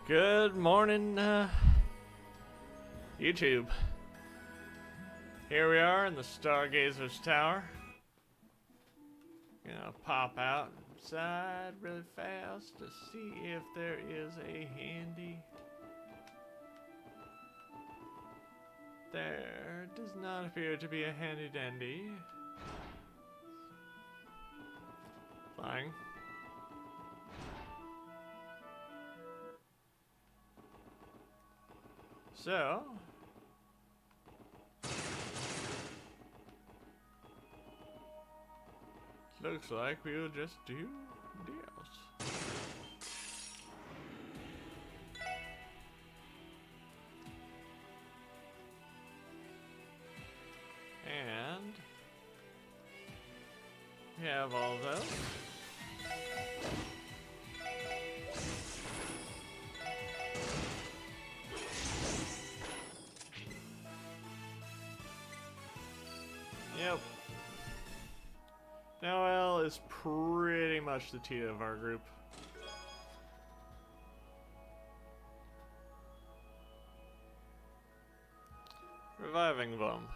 Good morning, YouTube. Here we are in the Stargazer's Tower. Gonna pop out inside really fast to see if there is a handy. There does not appear to be a handy dandy. Flying. So, looks like we'll just do deals. And we have all those. Yep. Noel is pretty much the Tia of our group. Reviving bomb.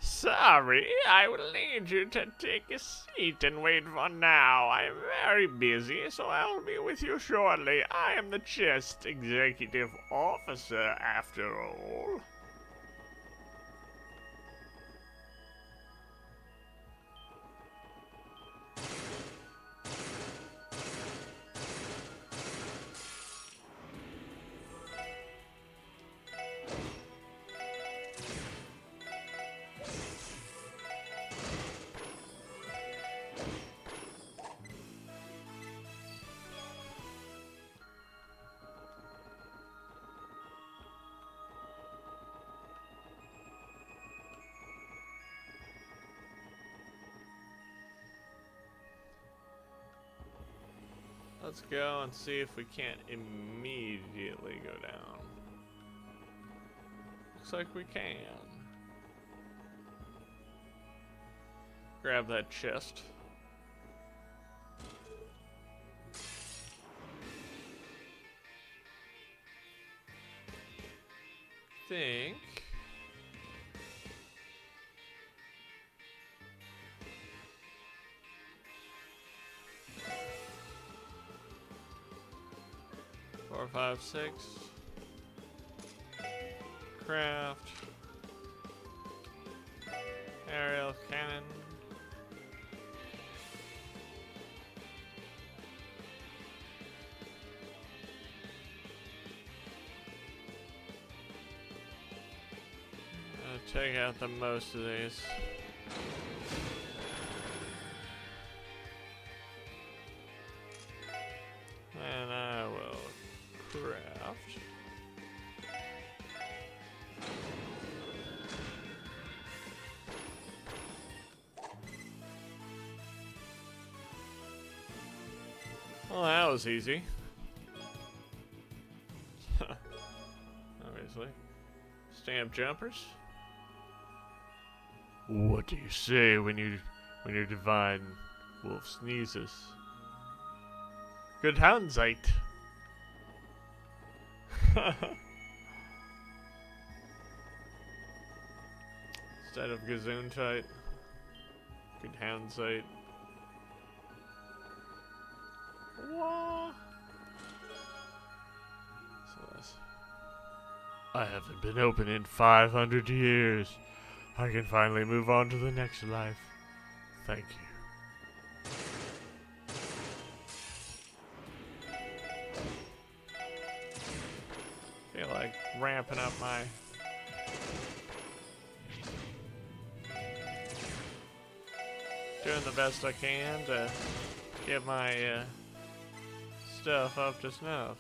Sorry, I will need you to take a seat and wait for now. I am very busy, so I'll be with you shortly. I am the Chest Executive Officer, after all. Let's go and see if we can't immediately go down. Looks like we can. Grab that chest. Think. Four, five, six. Craft. Aerial cannon. Take out the most of these. And I will craft. Well, that was easy. Obviously. Stamp jumpers. What do you say when your divine wolf sneezes? Good houndsight. Instead of Gesundheit, good houndsight. What? I haven't been open in 500 years. I can finally move on to the next life. Thank you. Feel like ramping up my doing the best I can to get my stuff up to snuff.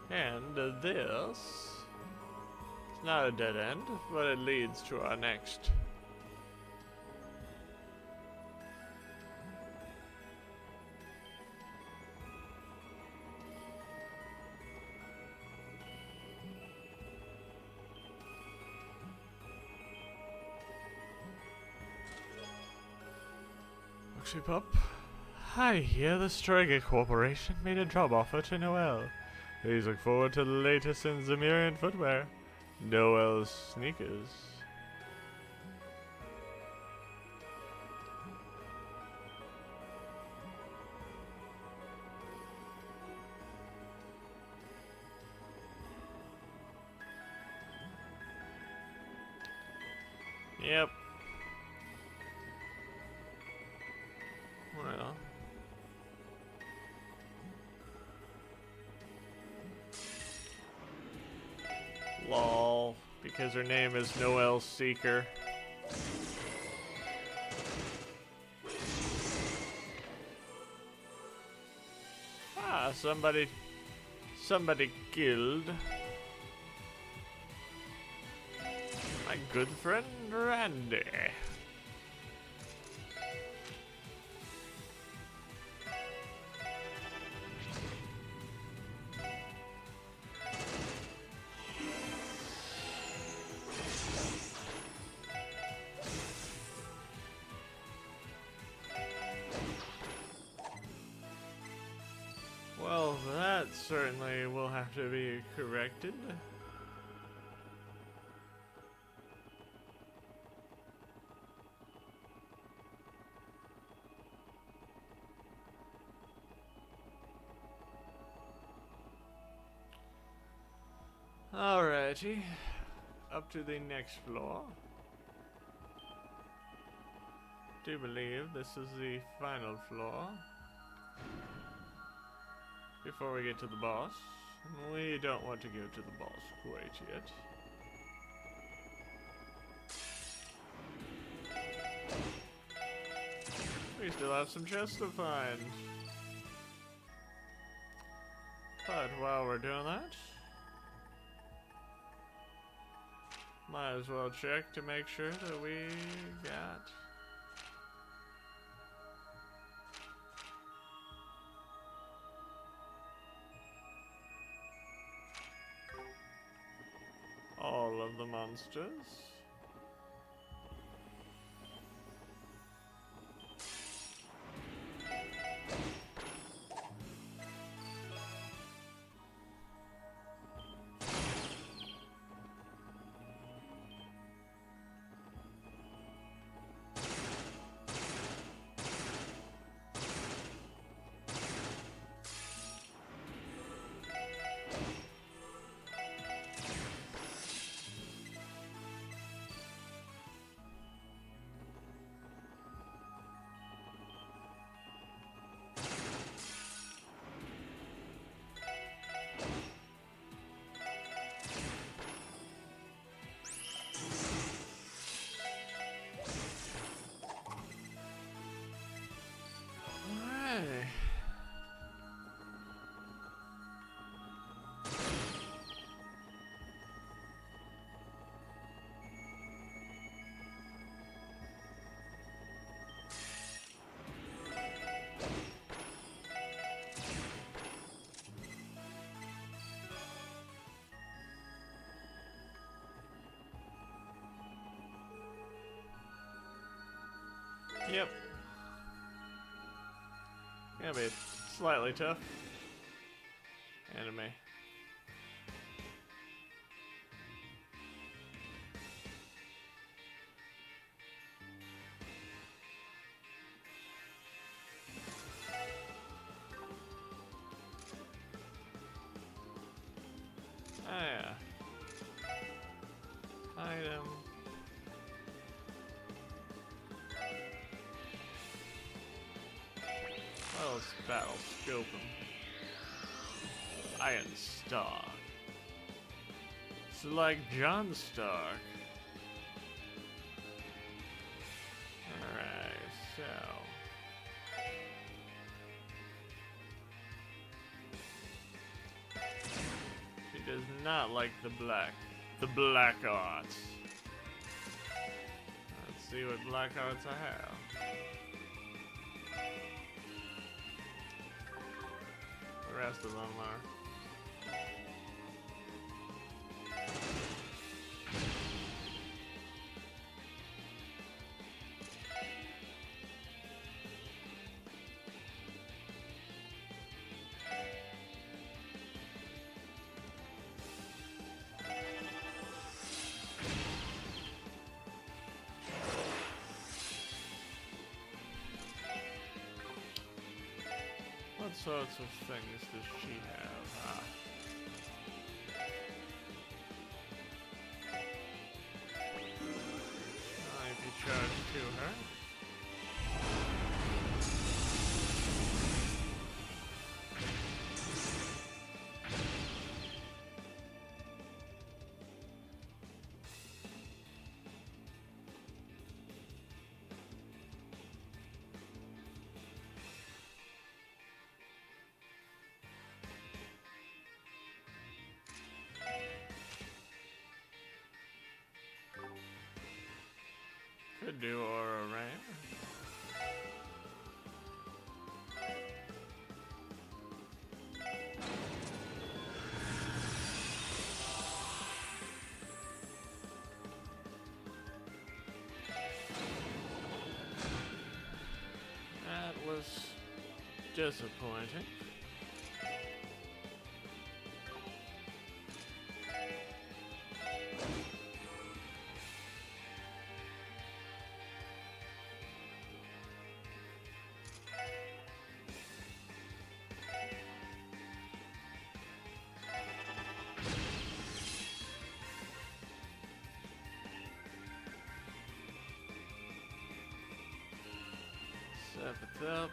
And this is not a dead end, but it leads to our next. Foxy Pup. I hear the Striker Corporation made a job offer to Noel. Please look forward to the latest in Zemurian footwear. Noel's sneakers. Yep. Well. Lol. Because her name is Noel Seeker. Ah, somebody killed my good friend Randy. Well, that certainly will have to be corrected. Alrighty, up to the next floor. Do believe this is the final floor. Before we get to the boss, we don't want to go to the boss quite yet. We still have some chests to find. But while we're doing that, might as well check to make sure that we got all of the monsters. Alright. Yep. Gonna be slightly tough. Anime. Ah yeah. Item. Well, let's battle scope him. Iron Stark. It's like John Stark. Alright, so. He does not like the black arts. Let's see what black arts I have. The rest of them are. sorts of things does she have? Ah. If you charge to her. Could do Aura Rain. That was disappointing. Step it up.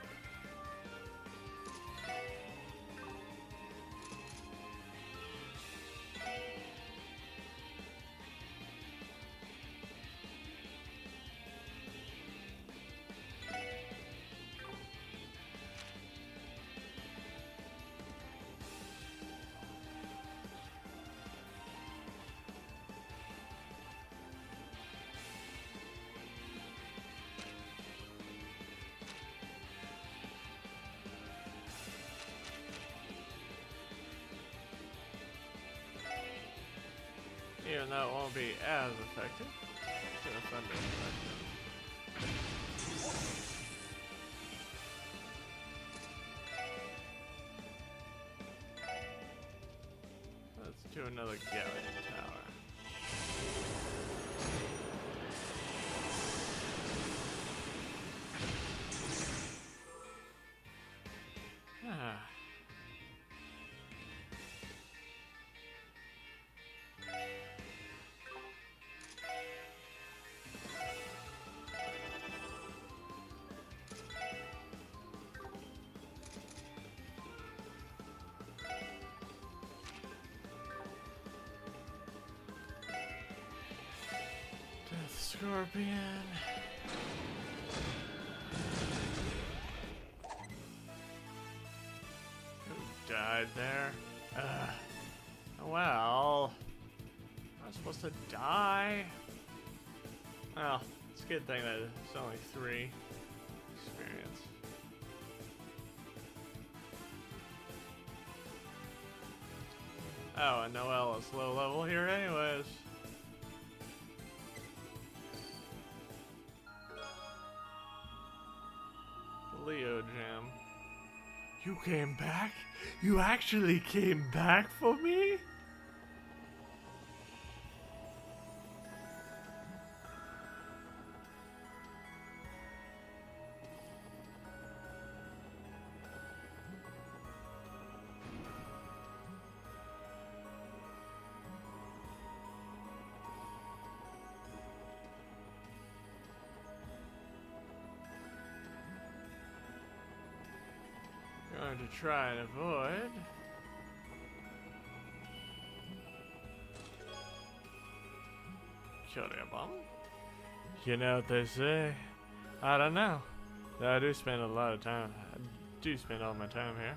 Even though it won't be as effective, it's gonna thunder effective. Let's do another Galleon Tower. Ah. Death Scorpion. Who died there? Well, I'm supposed to die. Well, it's a good thing that it's only 3 experience. Oh, and Noelle is low level here anyways. Leo Gem. You came back? You actually came back for me? Going to try and avoid. Curia Bomb. You know what they say. I don't know. I do spend a lot of time. I do spend all my time here.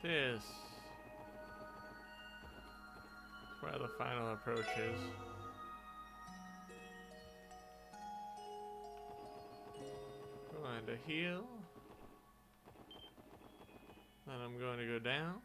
This is where the final approach is. Going to heal. Then I'm going to go down.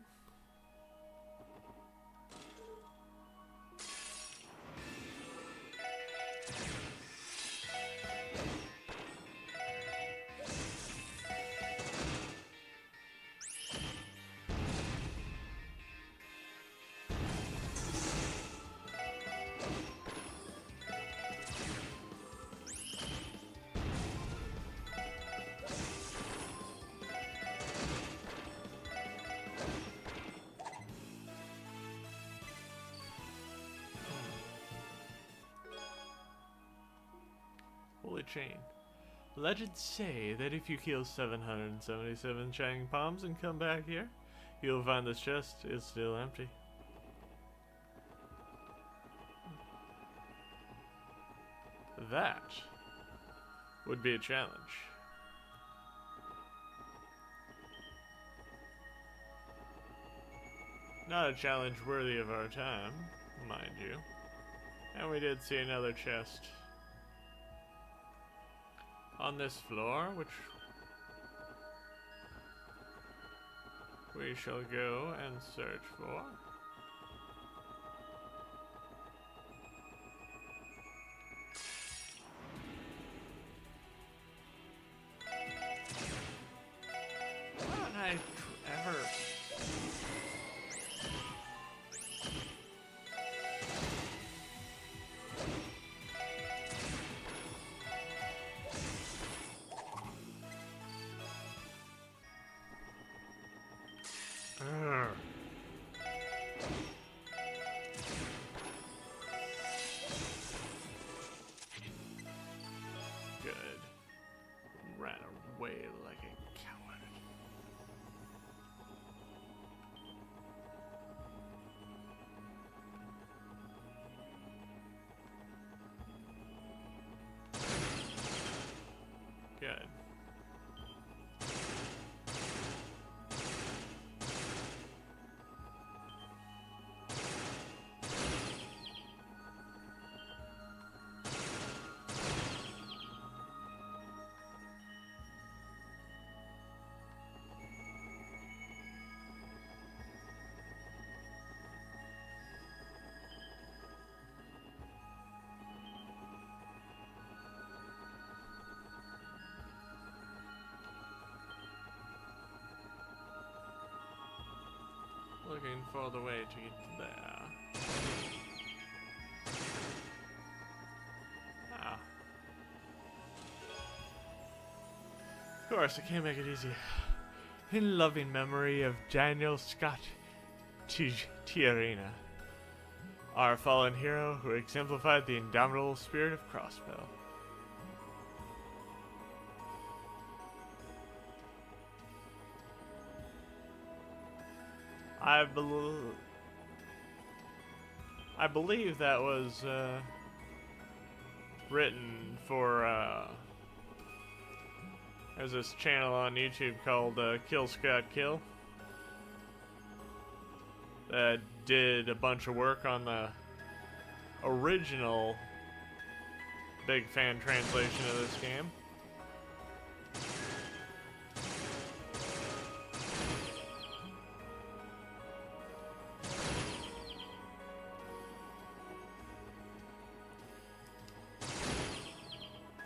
Holy chain. Legends say that if you kill 777 Shining Palms and come back here, you'll find this chest is still empty. That would be a challenge. Not a challenge worthy of our time, mind you. And we did see another chest on this floor, which we shall go and search for. Why don't I ever... Good. Ran away like a coward. Good. Looking for the way to get there. Ah. Of course, I can't make it easy. In loving memory of Daniel Scott Tiarina, our fallen hero who exemplified the indomitable spirit of Crossbell. I believe that was written for there's this channel on YouTube called Kill Scott Kill that did a bunch of work on the original Big Fan translation of this game.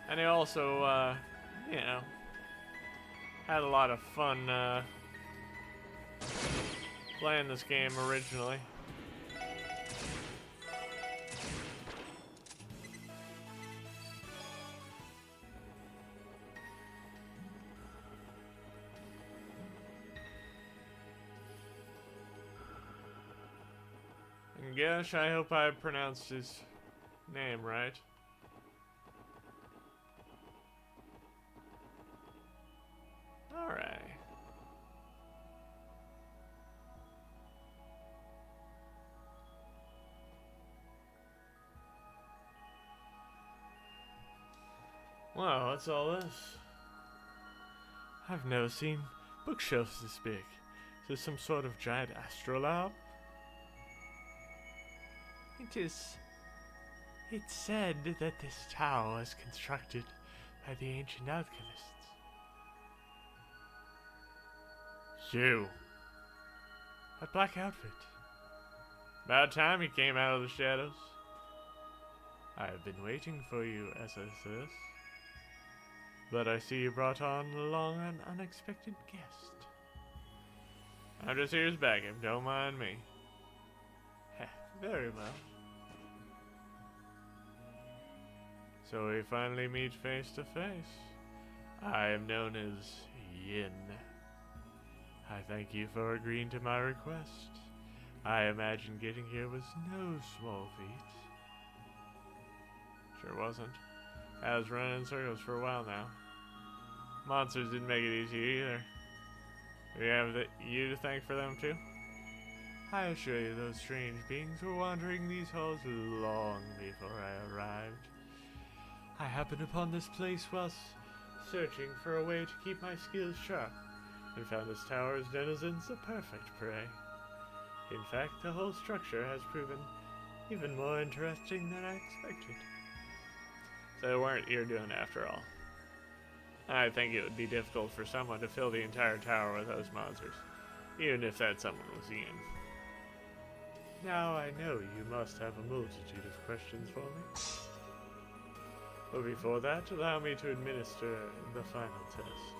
And he also, you know, had a lot of fun playing this game originally. And gosh, I hope I pronounced his name right. Alright. Wow, what's all this? I've never seen bookshelves this big. Is this some sort of giant astrolabe? It is. It's said that this tower was constructed by the ancient alchemists. You. That black outfit. About time you came out of the shadows. I have been waiting for you, SSS. But I see you brought along an unexpected guest. I'm just here as backup, don't mind me. Very well. So we finally meet face to face. I am known as Yin. I thank you for agreeing to my request. I imagine getting here was no small feat. Sure wasn't. I was running in circles for a while now. Monsters didn't make it easy either. We have you to thank for them too? I assure you those strange beings were wandering these halls long before I arrived. I happened upon this place whilst searching for a way to keep my skills sharp, and found this tower's denizens a perfect prey. In fact, the whole structure has proven even more interesting than I expected. So it weren't your doing after all. I think it would be difficult for someone to fill the entire tower with those monsters, even if that someone was Ian. Now I know you must have a multitude of questions for me. But before that, allow me to administer the final test.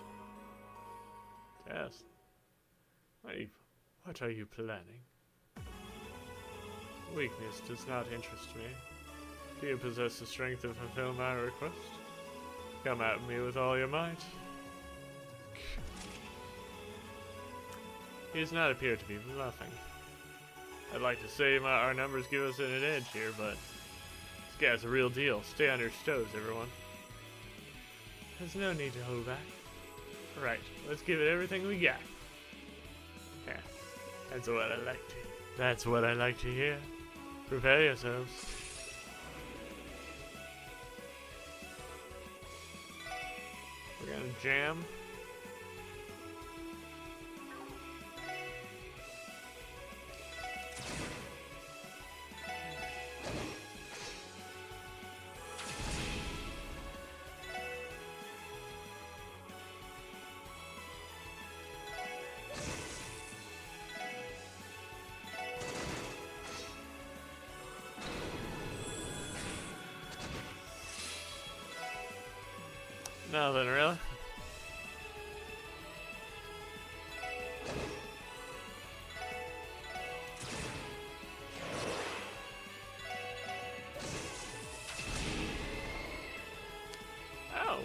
Test? What are you planning? Weakness does not interest me. Do you possess the strength to fulfill my request? Come at me with all your might. He does not appear to be bluffing. I'd like to say our numbers give us an edge here, but this guy's a real deal. Stay on your toes, everyone. There's no need to hold back. Right, let's give it everything we got. Yeah, that's what I like to hear. Prepare yourselves. We're gonna jam. Nothing really. Oh.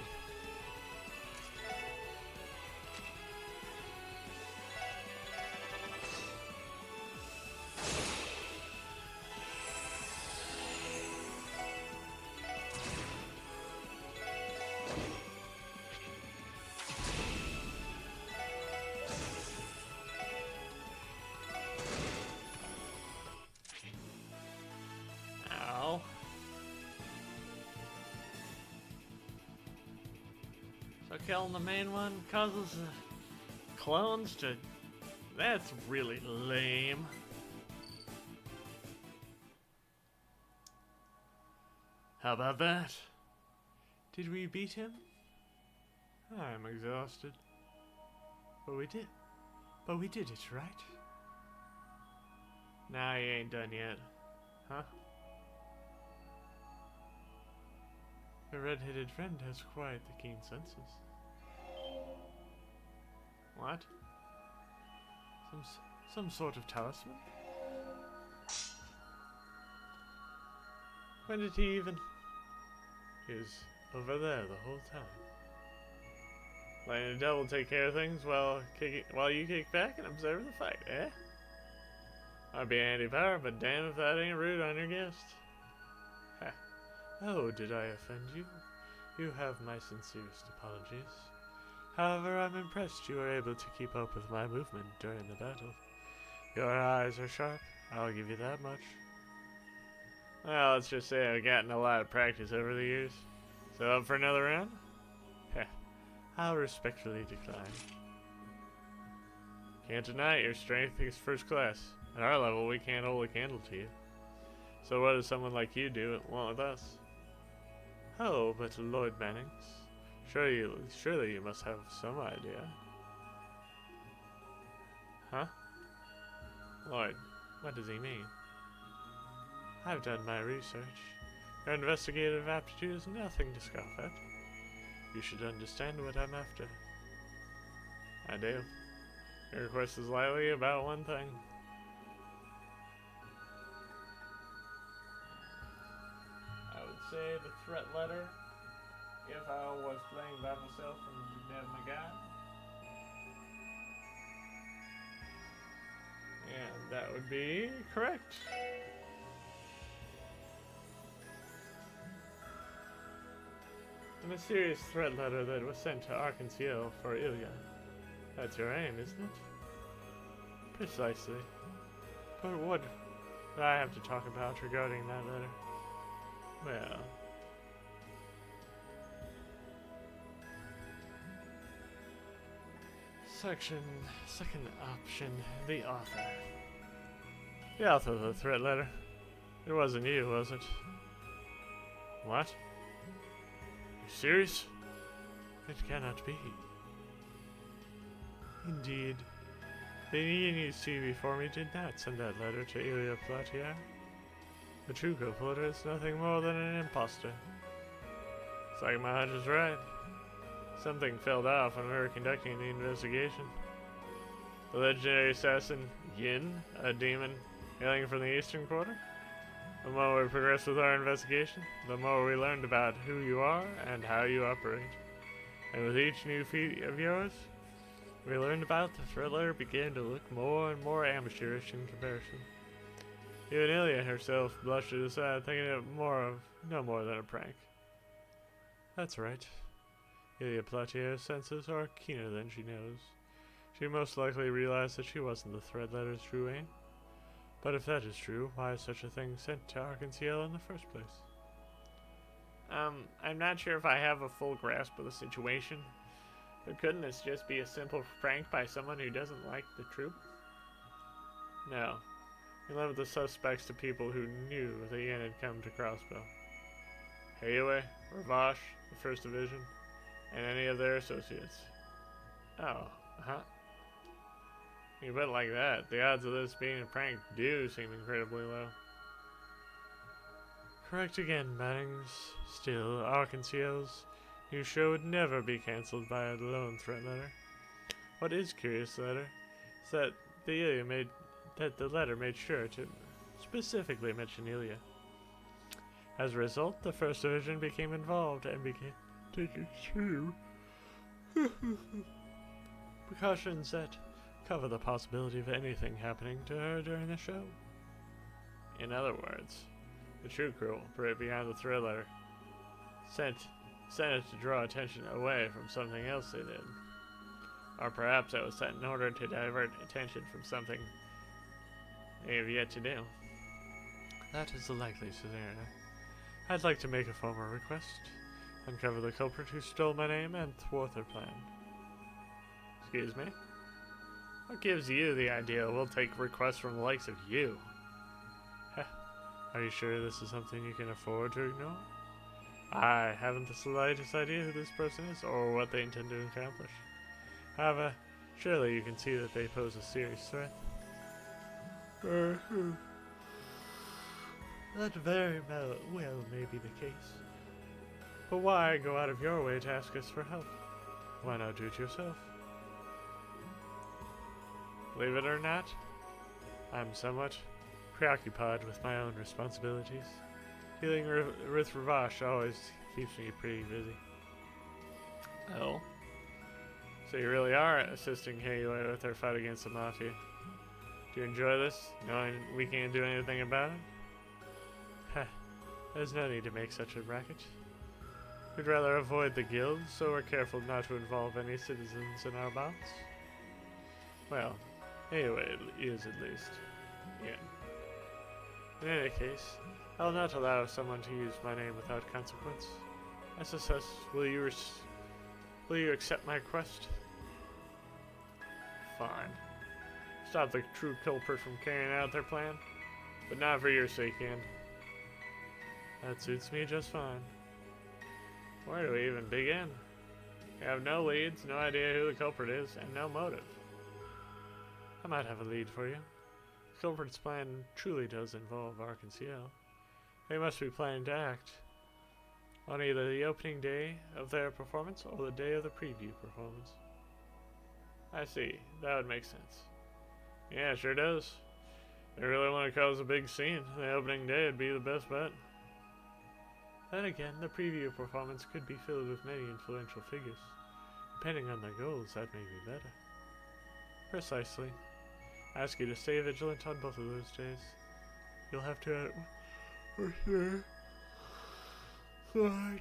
Ow. So killing the main one causes the clones to... That's really lame. How about that? Did we beat him? I'm exhausted. But we did. But we did it, right? Nah, you ain't done yet. Huh? The red-headed friend has quite the keen senses. What? Some sort of talisman? When did he even... He was over there the whole time. Letting the devil take care of things while you kick back and observe the fight, eh? I'd be anti-power, but damn if that ain't rude on your guest. Ha. Oh, did I offend you? You have my sincerest apologies. However, I'm impressed you were able to keep up with my movement during the battle. Your eyes are sharp, I'll give you that much. Well, let's just say I've gotten a lot of practice over the years. So up for another round? Heh, I'll respectfully decline. Can't deny it, your strength is first class. At our level, we can't hold a candle to you. So what does someone like you do want with us? Oh, but Lord Mannings, surely you must have some idea. Huh? Lord, what does he mean? I've done my research. Your investigative aptitude is nothing to scoff at. You should understand what I'm after. I do. Your request is lightly about one thing. I would say the threat letter, if I was playing by myself and didn't have my guy. And that would be correct. The mysterious threat letter that was sent to Arkansas for Ilya. That's your aim, isn't it? Precisely. But what do I have to talk about regarding that letter? Well... Second option, the author. The author of the threat letter. It wasn't you, was it? What? You serious? It cannot be. Indeed. The Indian you see before me did not send that letter to Ilya Platier. The true culprit is nothing more than an impostor. It's like my hunch is right. Something fell off when we were conducting the investigation. The legendary assassin Yin, a demon hailing from the Eastern Quarter. The more we progressed with our investigation, the more we learned about who you are and how you operate. And with each new feat of yours, we learned about the thriller began to look more and more amateurish in comparison. Even Ilya herself blushed it aside, thinking it no more than a prank. That's right. Ilya Platier's senses are keener than she knows. She most likely realized that she wasn't the thread letter's true aim. But if that is true, why is such a thing sent to Arkansas in the first place? I'm not sure if I have a full grasp of the situation. But couldn't this just be a simple prank by someone who doesn't like the troop? No. We limited the suspects to people who knew the Yin had come to Crossbow. Hayway, Ravash, the 1st Division, and any of their associates. Oh, You put it like that, the odds of this being a prank do seem incredibly low. Correct again, Mannings. Still, Arkansas' new show would never be cancelled by a lone threat letter. What is curious, letter, is that the letter made sure to specifically mention Ilya. As a result, the 1st Division became involved and began taking true precautions that cover the possibility of anything happening to her during the show. In other words, the true culprit behind the threat letter sent it to draw attention away from something else they did. Or perhaps it was sent in order to divert attention from something they have yet to do. That is the likely scenario. I'd like to make a formal request. Uncover the culprit who stole my name and thwart their plan. Excuse me? What gives you the idea we'll take requests from the likes of you? Heh. Are you sure this is something you can afford to ignore? I haven't the slightest idea who this person is or what they intend to accomplish. However, surely you can see that they pose a serious threat. That very well may be the case. But why go out of your way to ask us for help? Why not do it yourself? Believe it or not, I'm somewhat preoccupied with my own responsibilities. Dealing with Ravash always keeps me pretty busy. Oh? So you really are assisting Hayway with her fight against the Mafia. Do you enjoy this, knowing we can't do anything about it? Heh, there's no need to make such a racket. We'd rather avoid the guild, so we're careful not to involve any citizens in our bouts. Well, anyway, it is at least. Yeah. In any case, I'll not allow someone to use my name without consequence. SSS, will you accept my request? Fine. Stop the true culprit from carrying out their plan. But not for your sake, Ian. That suits me just fine. Where do we even begin? We have no leads, no idea who the culprit is, and no motive. I might have a lead for you. The culprit's plan truly does involve Arc&Ciel. They must be planning to act on either the opening day of their performance or the day of the preview performance. I see. That would make sense. Yeah, it sure does. If they really want to cause a big scene, the opening day would be the best bet. Then again, the preview performance could be filled with many influential figures. Depending on their goals, that may be better. Precisely. I ask you to stay vigilant on both of those days. You'll have to, for sure,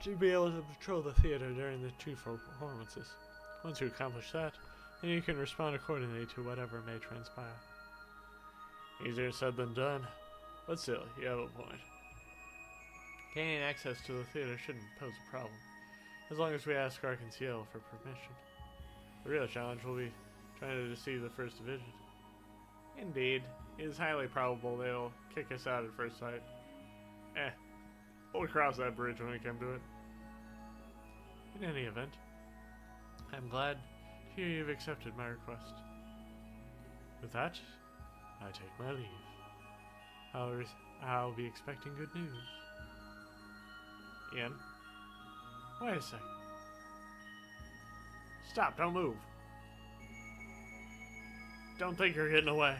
to be able to patrol the theater during the two performances. Once you accomplish that, then you can respond accordingly to whatever may transpire. Easier said than done, but still, you have a point. Gaining access to the theater shouldn't pose a problem, as long as we ask Arc&Ciel for permission. The real challenge will be trying to deceive the First Division. Indeed, it is highly probable they'll kick us out at first sight. We'll cross that bridge when we come to it. In any event, I'm glad to hear you've accepted my request. With that, I take my leave. I'll be expecting good news. Ian? Wait a sec. Stop, don't move. Don't think you're getting away.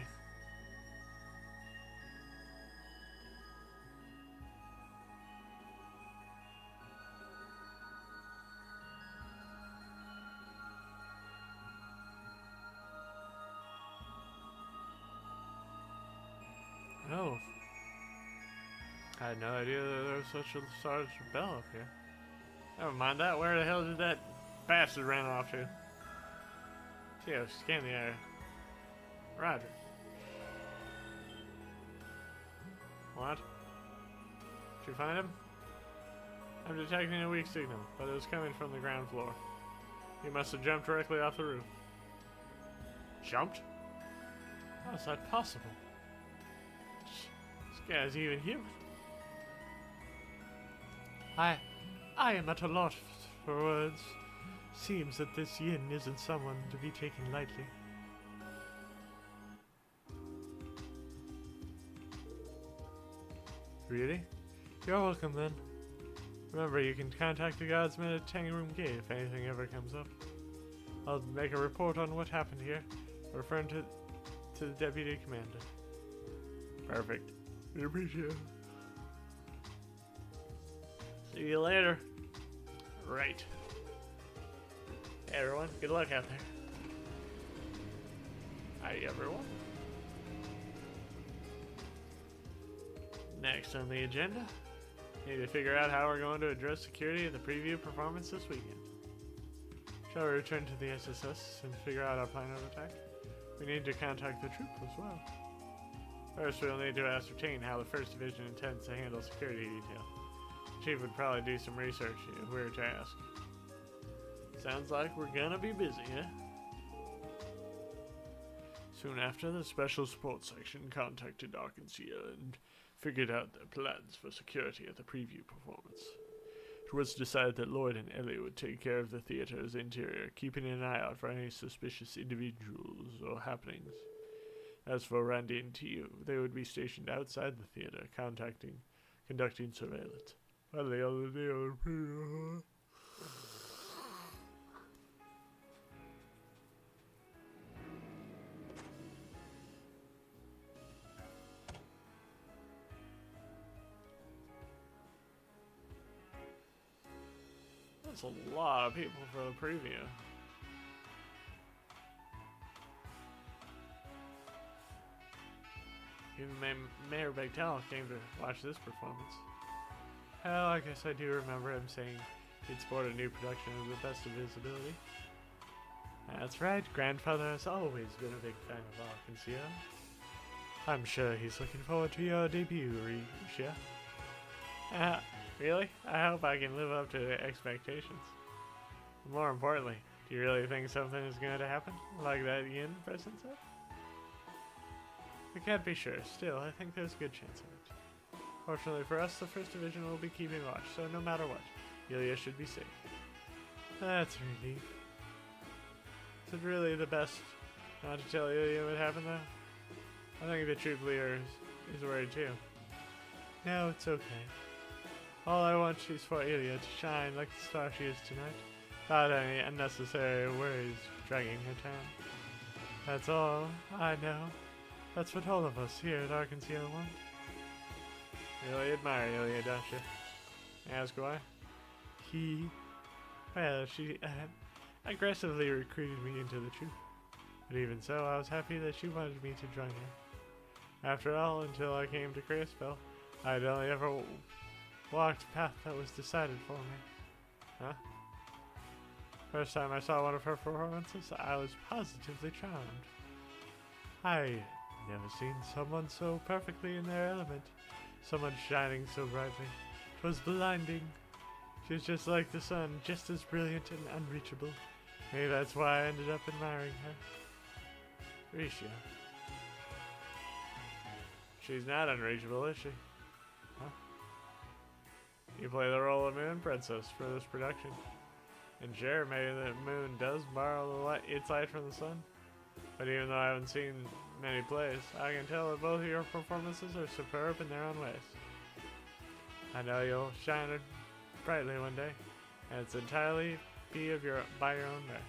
Oh. I had no idea that there was such a large bell up here. Never mind that. Where the hell did that bastard run off to? Theo, scan the area. Roger. What? Did you find him? I'm detecting a weak signal, but it was coming from the ground floor. He must have jumped directly off the roof. Jumped? How is that possible? This guy's even human. I am at a loss for words. Seems that this Yin isn't someone to be taken lightly. Really? You're welcome then. Remember, you can contact the Godsman at Tangroom Gate if anything ever comes up. I'll make a report on what happened here, referring to the Deputy Commander. Perfect. We appreciate it. See you later. Right. Hey everyone, good luck out there. Hi everyone. Next on the agenda, need to figure out how we're going to address security at the preview performance this weekend. Shall we return to the SSS and figure out our plan of attack? We need to contact the troop as well. First, we'll need to ascertain how the 1st Division intends to handle security detail. The Chief would probably do some research if we were to ask. Sounds like we're gonna be busy, huh? Soon after, the Special Support Section contacted Arc&Ciel and figured out their plans for security at the preview performance. It was decided that Lloyd and Ellie would take care of the theater's interior, keeping an eye out for any suspicious individuals or happenings. As for Randy and Tio, they would be stationed outside the theater, conducting surveillance. Well, the other day was pretty hard. That's a lot of people for the preview. Even Mayor Bechtel came to watch this performance. Hell, I guess I do remember him saying he'd sport a new production of the best of his ability. That's right, Grandfather has always been a big fan of Arc&Ciel. I'm sure he's looking forward to your debut, Risha. Really? I hope I can live up to the expectations. More importantly, do you really think something is going to happen? Like that Yin person said? I can't be sure. Still, I think there's a good chance of it. Fortunately for us, the First Division will be keeping watch, so no matter what, Ilya should be safe. That's a relief. Is it really the best not to tell Ilya what happened, though? I think the troop leader is worried too. No, it's okay. All I want is for Ilya to shine like the star she is tonight, without any unnecessary worries dragging her down. That's all I know. That's what all of us here at Arkansas want. Really admire Ilya, don't you? Ask why? She aggressively recruited me into the troop. But even so, I was happy that she wanted me to join her. After all, until I came to Gracefell, I'd only ever walked a path that was decided for me. Huh? First time I saw one of her performances, I was positively charmed. I never seen someone so perfectly in their element, someone shining so brightly. It was blinding. She was just like the sun, just as brilliant and unreachable. Maybe that's why I ended up admiring her. Risha. She's not unreachable, is she? Huh? You play the role of Moon Princess for this production. And sure, maybe the moon does borrow its light from the sun. But even though I haven't seen many plays, I can tell that both of your performances are superb in their own ways. I know you'll shine brightly one day, and it's entirely by your own merit.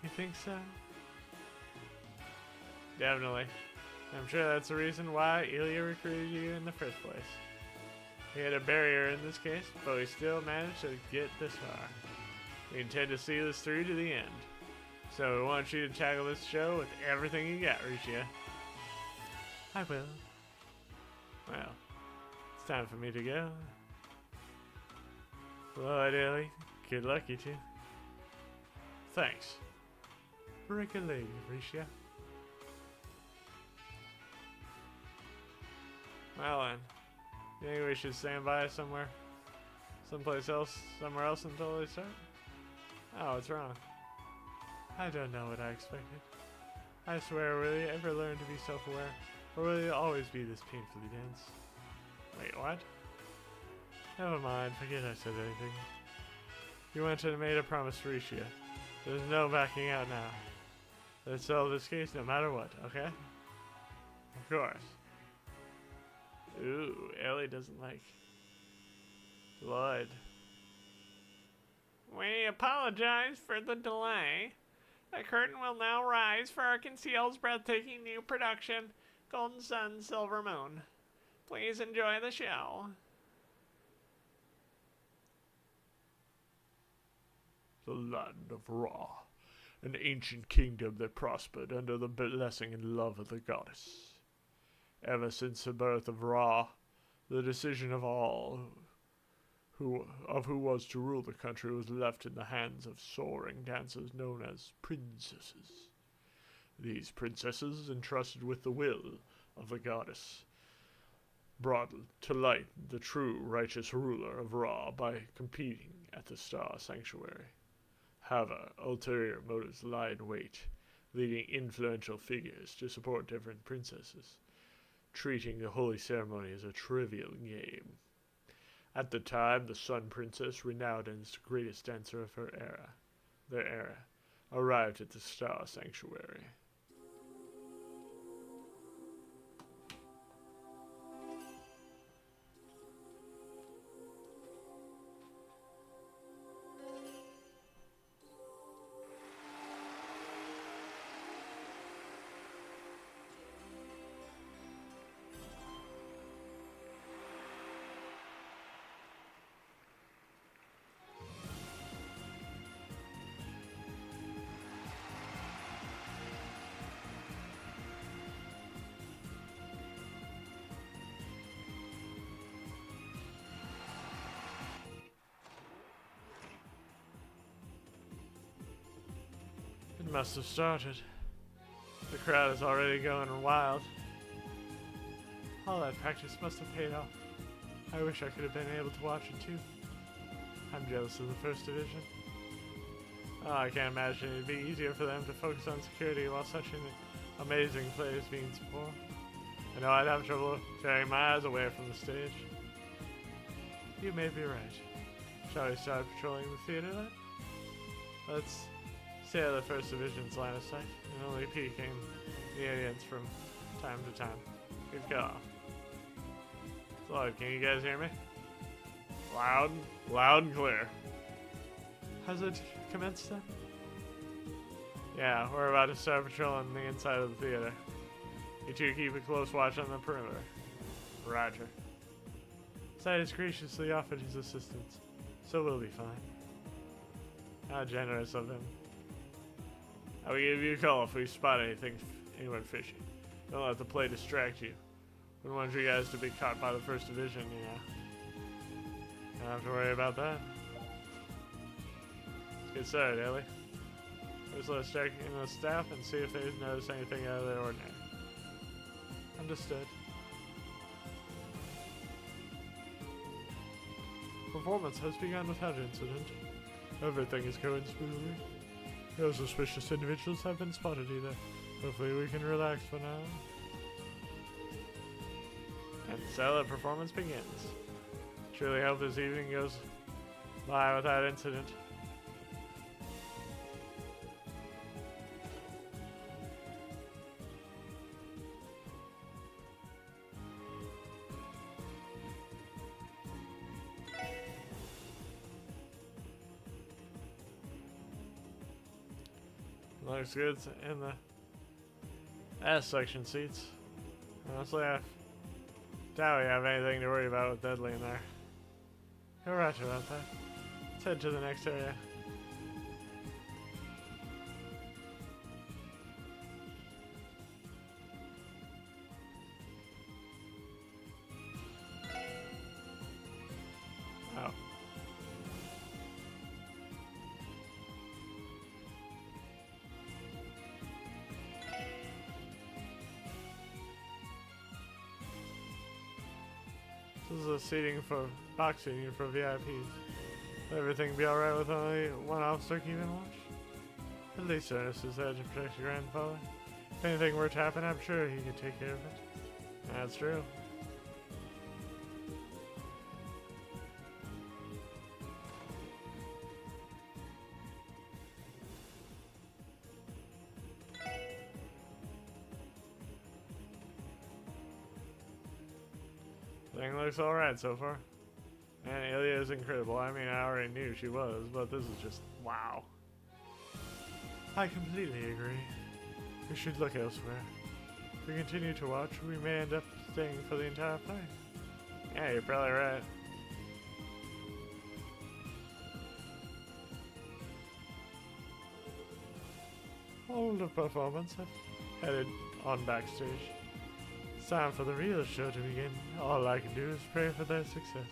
You think so? Definitely. I'm sure that's the reason why Ilya recruited you in the first place. He had a barrier in this case, but we still managed to get this far. We intend to see this through to the end. So we want you to tackle this show with everything you got, Risha. I will. Well, it's time for me to go. Well, Ellie, good luck, you two. Thanks. Break a leg, Risha. Well then, you think we should stand by somewhere? Somewhere else until they start? Oh, what's wrong? I don't know what I expected. I swear, will you ever learn to be self-aware? Or will you always be this painfully dense? Wait, what? Never mind, forget I said anything. You went and made a promise to Risha. There's no backing out now. Let's solve this case no matter what, okay? Of course. Ooh, Ellie doesn't like blood. We apologize for the delay. The curtain will now rise for Arkansas's breathtaking new production, Golden Sun, Silver Moon. Please enjoy the show. The land of Ra, an ancient kingdom that prospered under the blessing and love of the goddess. Ever since the birth of Ra, the decision of all who was to rule the country was left in the hands of soaring dancers known as princesses. These princesses, entrusted with the will of the goddess, brought to light the true righteous ruler of Ra by competing at the Star Sanctuary. However, ulterior motives lie in wait, leading influential figures to support different princesses, treating the holy ceremony as a trivial game. At the time, the Sun Princess, renowned as the greatest dancer of their era, arrived at the Star Sanctuary. It must have started. The crowd is already going wild. All that practice must have paid off. I wish I could have been able to watch it too. I'm jealous of the First Division. Oh, I can't imagine it'd be easier for them to focus on security while amazing plays being performed. I know I'd have trouble tearing my eyes away from the stage. You may be right. Shall we start patrolling the theater then? Let's stay at the First Division's line of sight, and only peeking the audience from time to time. Good go. Look, can you guys hear me? Loud and clear. Has it commenced then? Yeah, we're about to start patrolling the inside of the theater. You two keep a close watch on the perimeter. Roger. Sidus graciously offered his assistance, so we'll be fine. How generous of him. I will give you a call if we spot anyone fishy. Don't let the play distract you. We don't want you guys to be caught by the First Division, you know. Don't have to worry about that. Let's get started, Ellie. First, let's check in with staff and see if they notice anything out of the ordinary. Understood. Performance has begun without incident. Everything is going smoothly. No suspicious individuals have been spotted either. Hopefully we can relax for now. And so the performance begins. Truly hope this evening goes by without incident. Looks good in the S section seats. Honestly, I doubt we have anything to worry about with Deadly in there. You're right about that. Let's head to the next area. Oh. This is a seating for box seating for VIPs. Will everything be alright with only one officer keeping watch? At least Ernest is there to protect your grandfather. If anything were to happen, I'm sure he could take care of it. That's true. Thing looks alright so far. And Ilya is incredible. I mean, I already knew she was, but this is just wow. I completely agree. We should look elsewhere. If we continue to watch, we may end up staying for the entire play. Yeah, you're probably right. All the performance have headed on backstage. It's time for the real show to begin. All I can do is pray for their success.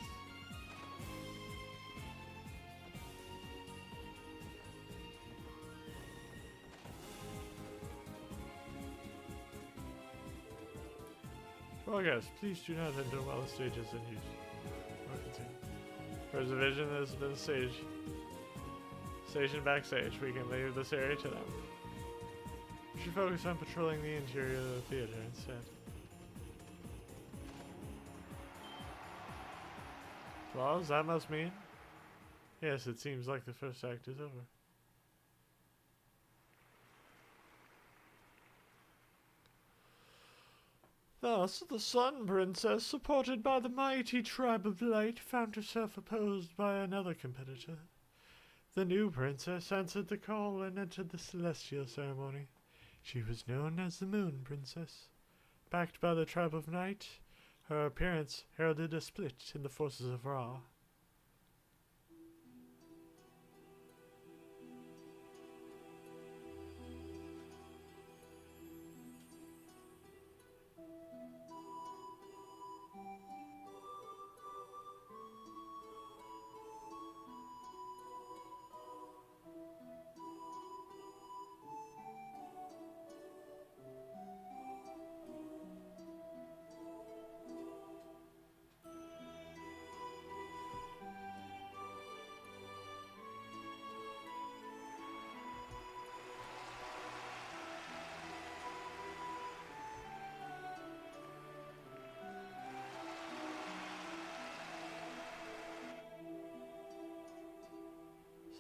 Well, guys, please do not enter while the stage is in use. First Division has been stationed backstage. We can leave this area to them. We should focus on patrolling the interior of the theater instead. Well, that must mean? Yes, it seems like the first act is over. Thus, the Sun Princess, supported by the mighty Tribe of Light, found herself opposed by another competitor. The new princess answered the call and entered the celestial ceremony. She was known as the Moon Princess. Backed by the Tribe of Night, her appearance heralded a split in the forces of Ra.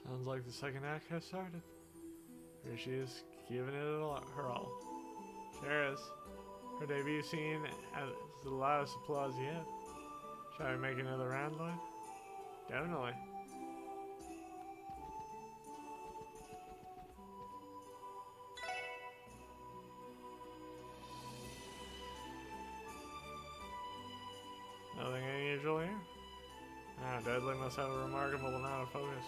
Sounds like the second act has started. Here she is, giving it her all. Sure is. Her debut scene has the loudest applause yet. Shall we make another round, Lloyd? Definitely. Nothing unusual here? Ah, Dudley must have a remarkable amount of focus.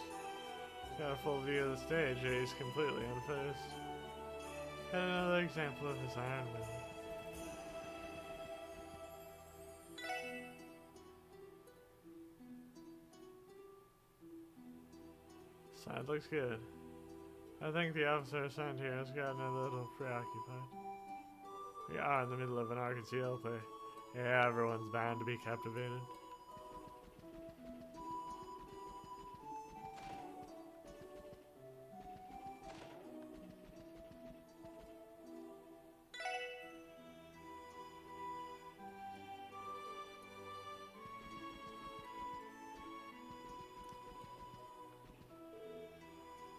He's got a full view of the stage, yet he's completely unfocused. And another example of his iron will. Side looks good. I think the officer assigned here has gotten a little preoccupied. We are in the middle of an RKTL play. Yeah, everyone's bound to be captivated.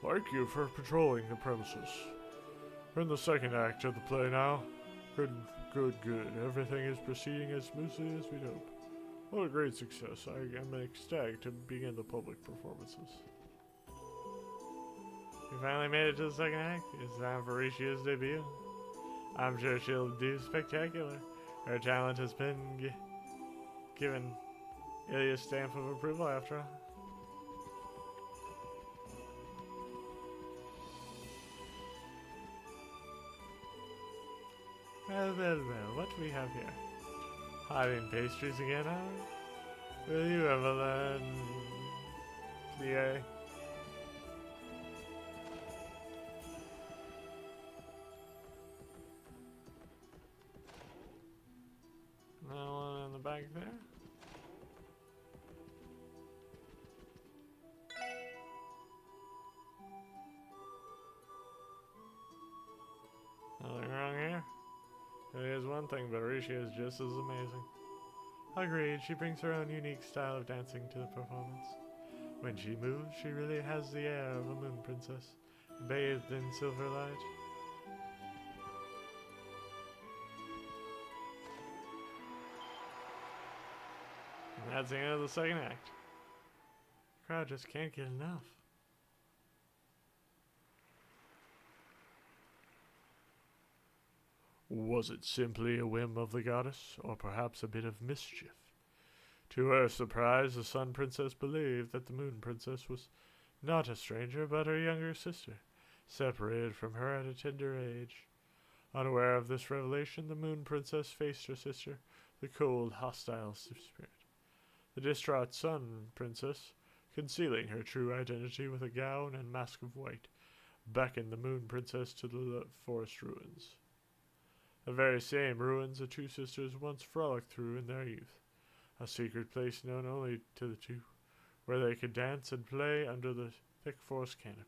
Thank you for patrolling the premises. We're in the second act of the play now. Good. Everything is proceeding as smoothly as we'd hoped. What a great success. I am ecstatic to begin the public performances. We finally made it to the second act. It's time for Rishia's debut. I'm sure she'll do spectacular. Her talent has been given Ilya's stamp of approval after all. Well, what do we have here? Hiding pastries again, huh? Will you ever learn, Plie? Another one in the back there. Nothing wrong here. There is one thing, but Rishi is just as amazing. Agreed, she brings her own unique style of dancing to the performance. When she moves, she really has the air of a moon princess, bathed in silver light. And that's the end of the second act. The crowd just can't get enough. Was it simply a whim of the goddess, or perhaps a bit of mischief? To her surprise, the Sun Princess believed that the Moon Princess was not a stranger, but her younger sister, separated from her at a tender age. Unaware of this revelation, the Moon Princess faced her sister, the cold, hostile spirit. The distraught Sun Princess, concealing her true identity with a gown and mask of white, beckoned the Moon Princess to the forest ruins. The very same ruins the two sisters once frolicked through in their youth, a secret place known only to the two, where they could dance and play under the thick forest canopy.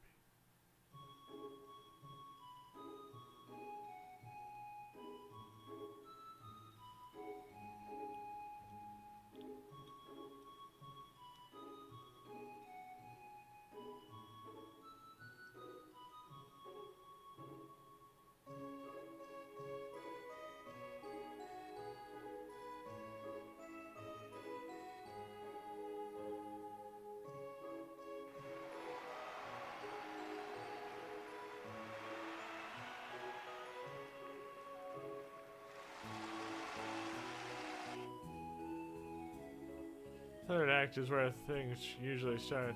Third act is where things usually start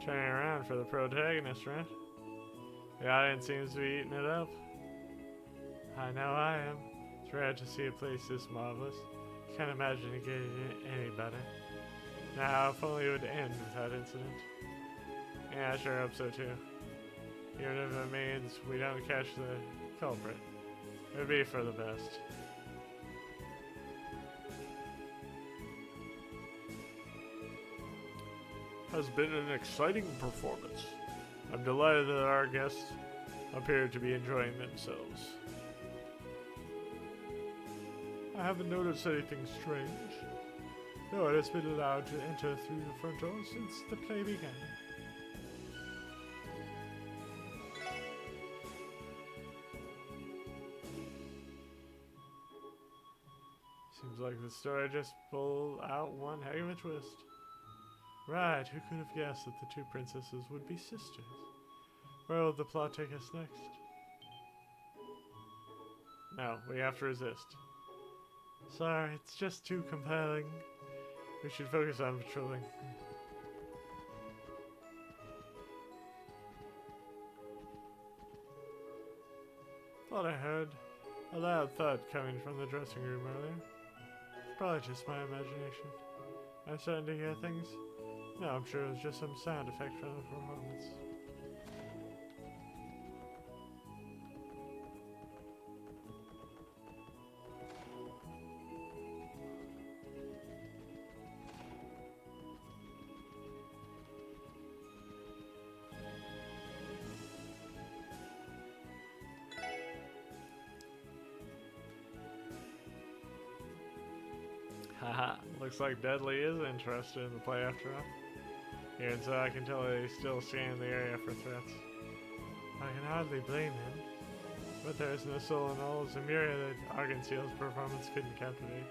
turning around for the protagonist, right? The audience seems to be eating it up. I know I am. It's rare to see a place this marvelous. Can't imagine it getting any better. Now, if only it would end without incident. Yeah, I sure hope so too. Even if it means we don't catch the culprit. It would be for the best. Has been an exciting performance. I'm delighted that our guests appear to be enjoying themselves. I haven't noticed anything strange. No one has been allowed to enter through the front door since the play began. Seems like the story just pulled out one heck of a twist. Right, who could have guessed that the two princesses would be sisters? Where will the plot take us next? No, we have to resist. Sorry, it's just too compelling. We should focus on patrolling. Thought I heard a loud thud coming from the dressing room earlier. It's probably just my imagination. I'm starting to hear things. No, I'm sure it was just some sound effect from the performance. Haha, looks like Dudley is interested in the play after all. Even so, I can tell that he's still scanning the area for threats. I can hardly blame him. But there is no soul in all of Zemuria that Argynseal's performance couldn't captivate.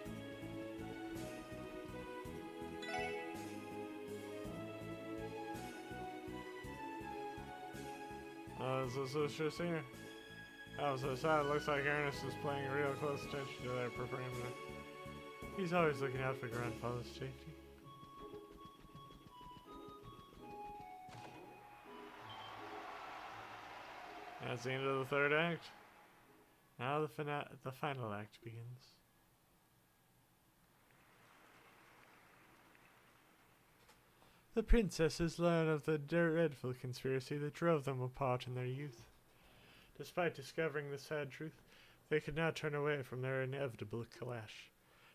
Is this sure singer? Oh, so sad. It looks like Ernest is paying real close attention to their performance. He's always looking out for grandfather's safety. That's the end of the third act. Now the final act begins. The princesses learn of the dreadful conspiracy that drove them apart in their youth. Despite discovering the sad truth, they could not turn away from their inevitable clash.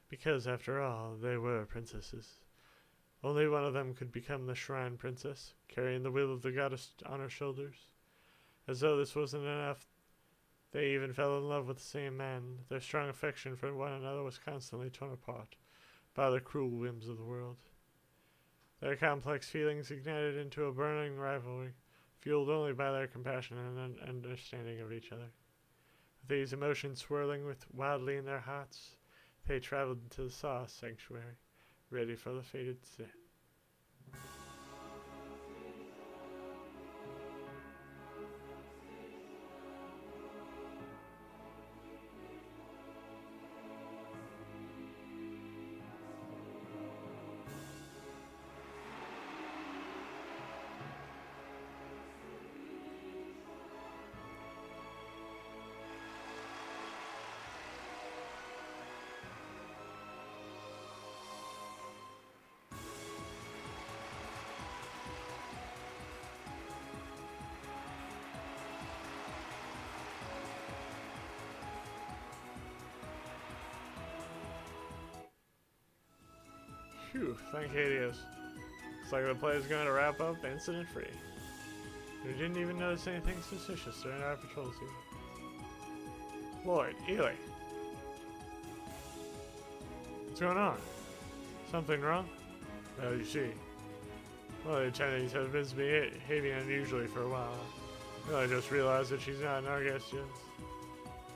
Because, after all, they were princesses. Only one of them could become the Shrine Princess, carrying the will of the goddess on her shoulders. As though this wasn't enough, they even fell in love with the same man. Their strong affection for one another was constantly torn apart by the cruel whims of the world. Their complex feelings ignited into a burning rivalry, fueled only by their compassion and understanding of each other. With these emotions swirling wildly in their hearts, they traveled to the Saw Sanctuary, ready for the fated set. Phew, thank Hades. Looks like the play is going to wrap up incident free. We didn't even notice anything suspicious during our patrols here. Lloyd, Ely. What's going on? Something wrong? Well, you see. Well, the attendees have been behaving unusually for a while. Well, I just realized that she's not in our guest yet.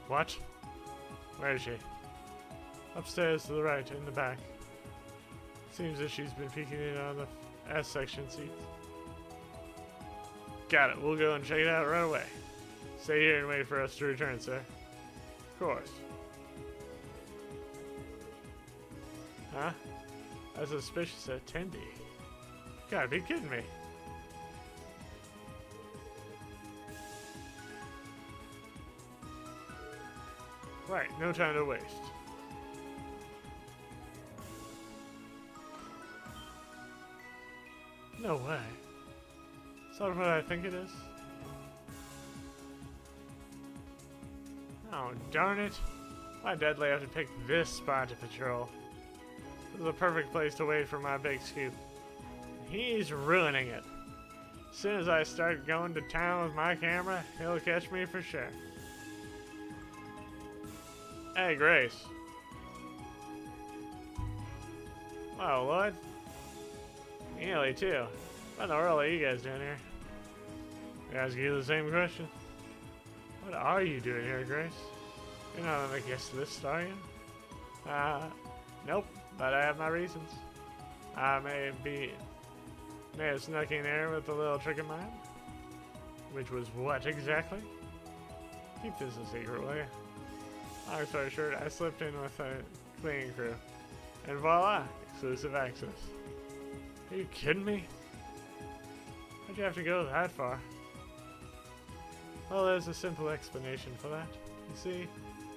What? Where is she? Upstairs to the right, in the back. Seems that she's been peeking in on the S-section seats. Got it. We'll go and check it out right away. Stay here and wait for us to return, sir. Of course. Huh? A suspicious attendee. You gotta be kidding me. Right, no time to waste. No way. Is that what I think it is? Oh, darn it. Why'd Dudley have to pick this spot to patrol? This is the perfect place to wait for my big scoop. He's ruining it. As soon as I start going to town with my camera, he'll catch me for sure. Hey, Grace. Wow, Lloyd. Ely, too. What in the world are you guys doing here? I ask you the same question. What are you doing here, Grace? You're not on the guest list, are you? Nope, but I have my reasons. I may have snuck in there with a little trick of mine. Which was what exactly? Keep this a secret, will you? Long story short, I slipped in with a cleaning crew. And voila! Exclusive access. Are you kidding me? Why'd you have to go that far? Well, there's a simple explanation for that. You see,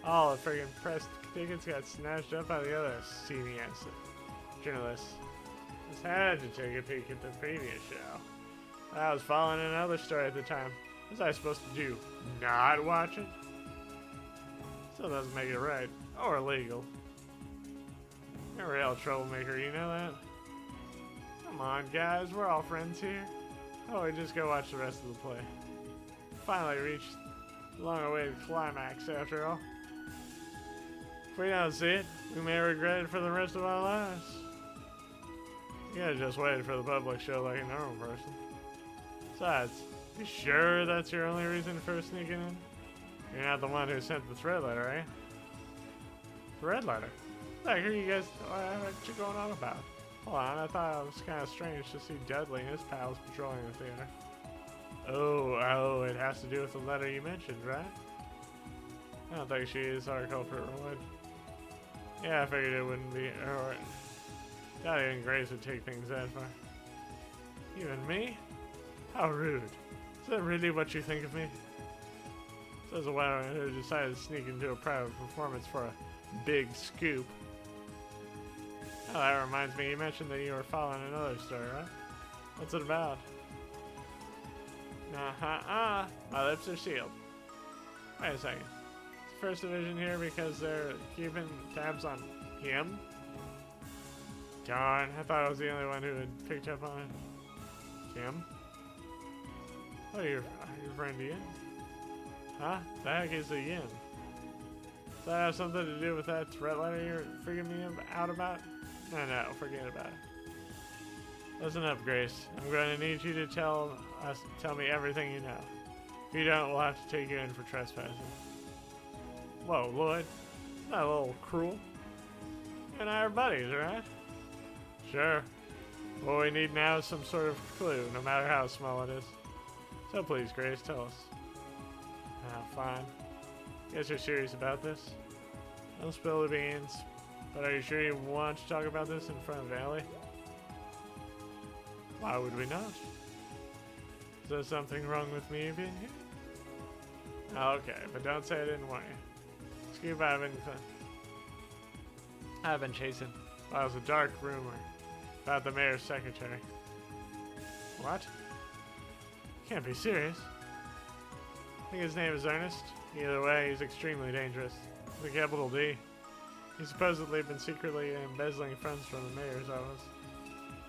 all the friggin' press tickets got snatched up by the other CBS journalists. Just had to take a peek at the previous show. I was following another story at the time. What was I supposed to do? Not watch it? Still doesn't make it right. Or legal. You're a real troublemaker, you know that? Come on, guys, we're all friends here. Oh, we just go watch the rest of the play. Finally reached the long-awaited climax, after all. If we don't see it, we may regret it for the rest of our lives. You gotta just wait for the public show like a normal person. Besides, you sure that's your only reason for sneaking in? You're not the one who sent the thread letter, are you? Thread letter? Like, who are you guys, what you going on about? Hold on, I thought it was kind of strange to see Dudley and his pals patrolling the theater. Oh, it has to do with the letter you mentioned, right? I don't think she is our culprit, Royd. Yeah, I figured it wouldn't be, or not even Grace would take things that far. Even me? How rude. Is that really what you think of me? Says a woman who decided to sneak into a private performance for a big scoop. Oh, that reminds me, you mentioned that you were following another story, right? What's it about? My lips are sealed. Wait a second. Is First Division here because they're keeping tabs on him? Darn, I thought I was the only one who had picked up on it. Kim? Oh, your friend Ian? Huh? The heck is a Yin? Does that have something to do with that threat letter you're freaking me out about? No, forget about it. Listen up, Grace. I'm going to need you to tell me everything you know. If you don't, we'll have to take you in for trespassing. Whoa, Lloyd. Isn't that a little cruel? You and I are buddies, right? Sure. What we need now is some sort of clue, no matter how small it is. So please, Grace, tell us. Fine. Guess you're serious about this? Don't spill the beans. But are you sure you want to talk about this in front of Ellie? Why would we not? Is there something wrong with me being here? Okay, but don't say I didn't warn you. Scoop, I've been chasing. Well, it was a dark rumor about the mayor's secretary. What? Can't be serious. I think his name is Ernest. Either way, he's extremely dangerous. With a capital D. He's supposedly been secretly embezzling funds from the mayor's office.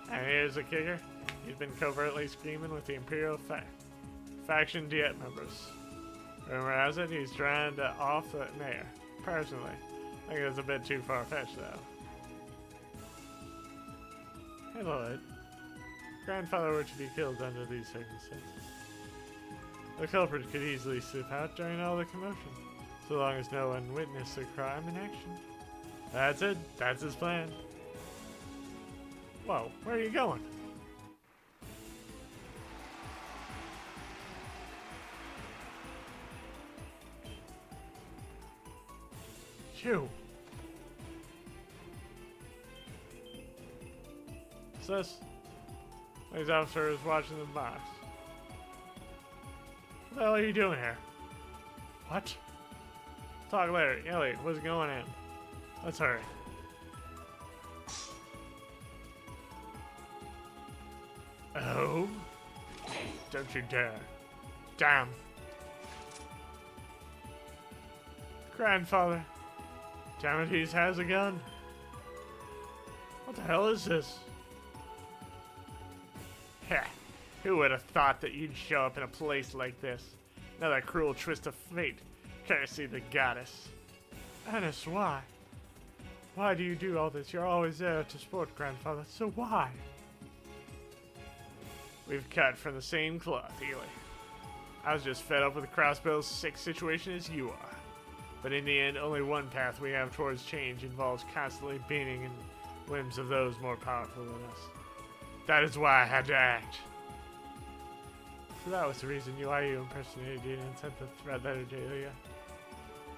And here's the kicker. He's been covertly scheming with the Imperial faction Diet members. Rumor has it he's trying to off the mayor. Personally, I think it's a bit too far-fetched, though. Hey, Lloyd. Grandfather were to be killed under these circumstances. The culprit could easily slip out during all the commotion, so long as no one witnessed the crime in action. That's it. That's his plan. Whoa, where are you going? You. What's this? These officers watching the box. What the hell are you doing here? What? Talk later. Elliot, what's going on? Let's hurry. Oh? Don't you dare. Damn. Grandfather. Damn it, he has a gun. What the hell is this? Heh. Who would have thought that you'd show up in a place like this? Another cruel twist of fate. Courtesy the goddess. Ernest, why? Why do you do all this? You're always there to support Grandfather, so why? We've cut from the same cloth, Ely. I was just fed up with the Crossbow's sick situation as you are. But in the end, only one path we have towards change involves constantly bending in whims of those more powerful than us. That is why I had to act. So that was the reason you impersonated Yin and sent the threat letter to Ilya.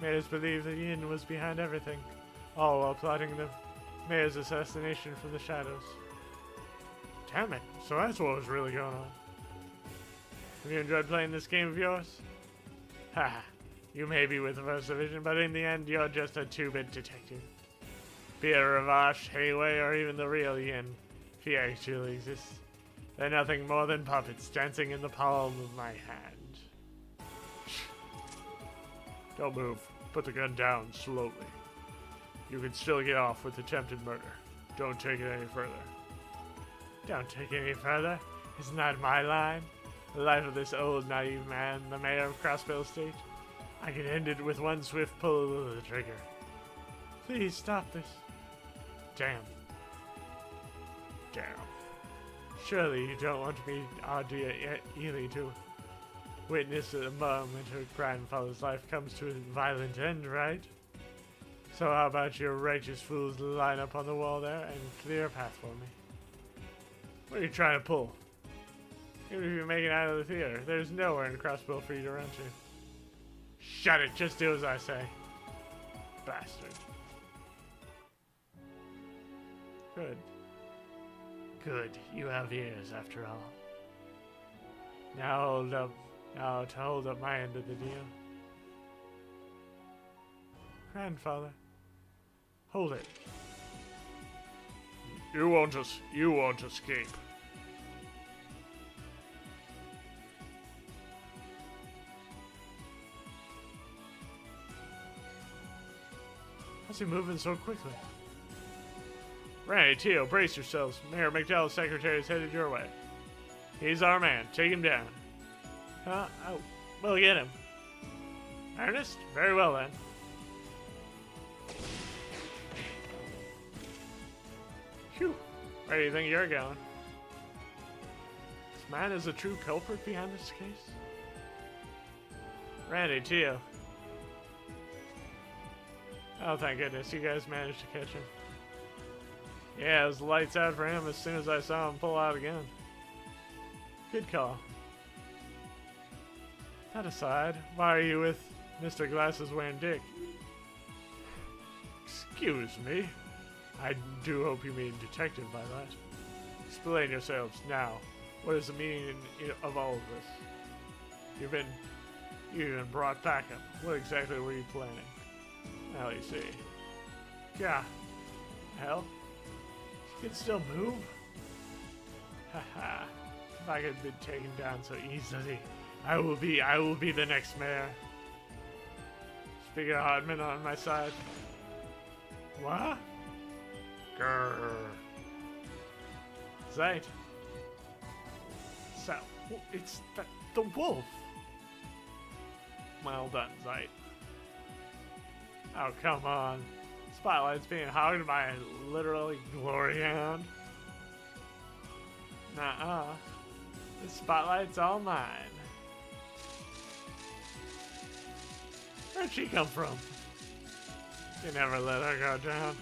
Made us believe that Yin was behind everything, all while plotting the mayor's assassination from the shadows. Damn it, so that's what was really going on. Have you enjoyed playing this game of yours? Haha, you may be with the First Division, but in the end you're just a two-bit detective. Be it Ravash, Hayway, or even the real Yin, if he actually exists. They're nothing more than puppets dancing in the palm of my hand. Don't move. Put the gun down slowly. You can still get off with attempted murder. Don't take it any further. Don't take it any further? It's not my line. The life of this old, naive man, the mayor of Crossbell Estate. I can end it with one swift pull of the trigger. Please stop this. Damn. Surely you don't want me, Ardea Ely, to witness the moment her grandfather's life comes to a violent end, right? So how about your righteous fools line up on the wall there and clear a path for me? What are you trying to pull? Even if you make it out of the theater, there's nowhere in Crossbow for you to run to. Shut it, just do as I say. Bastard. Good. Good, you have ears after all. Now to hold up my end of the deal. Grandfather, hold it. You won't escape. How's he moving so quickly? Randy, Teal, brace yourselves. Mayor McDowell's secretary is headed your way. He's our man. Take him down. Oh, we'll get him. Ernest? Very well then. Phew. Where do you think you're going? This man is a true culprit behind this case? Randy, Teal. Oh, thank goodness. You guys managed to catch him. Yeah, it was lights out for him as soon as I saw him pull out again. Good call. That aside, why are you with Mr. Glasses wearing Dick? Excuse me. I do hope you mean detective by that. Explain yourselves now. What is the meaning of all of this? You've been brought back up. What exactly were you planning? Now you see. Yeah. Hell. You can still move? Haha. If I could have been taken down so easily, I will be the next mayor. Speaking of Hartman on my side. What? Grrr. Zeit. So, it's the wolf. Well done, Zeit. Oh, come on. Spotlight's being hogged by a literally glory hound. Nuh-uh. The spotlight's all mine. Where'd she come from? You never let her go down.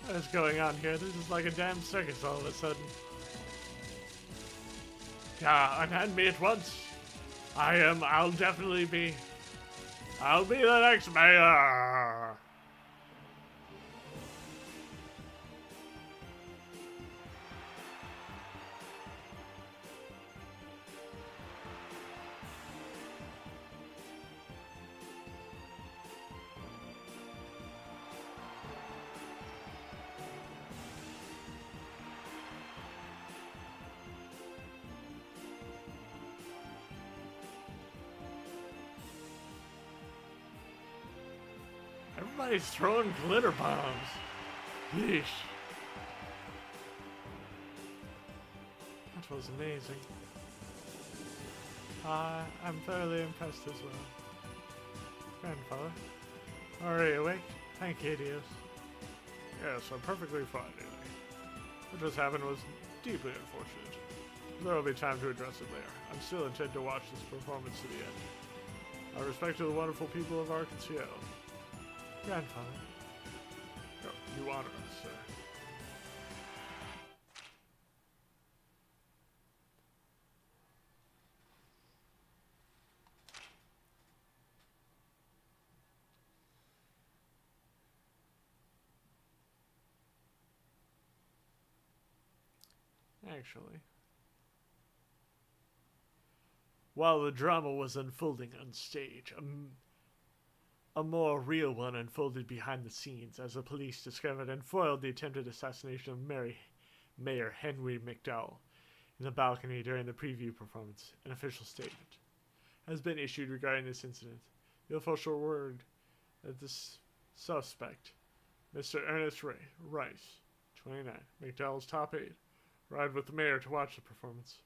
What is going on here? This is like a damn circus all of a sudden. Unhand me at once. I'll be the next mayor. Everybody's throwing glitter bombs. Yeesh. That was amazing. I'm thoroughly impressed as well. Grandfather, are you awake? Thank you, Dios. Yes, I'm perfectly fine, Neely. What just happened was deeply unfortunate. There will be time to address it later. I'm still intent to watch this performance to the end. Our respect to the wonderful people of Arkansas. Grandfather. Oh, you honor us, sir. Actually, while the drama was unfolding on stage, a more real one unfolded behind the scenes as the police discovered and foiled the attempted assassination of Mayor Henry McDowell in the balcony during the preview performance. An official statement has been issued regarding this incident. The official word that this suspect, Mr. Ernest Rice, 29, McDowell's top aide, arrived with the mayor to watch the performance.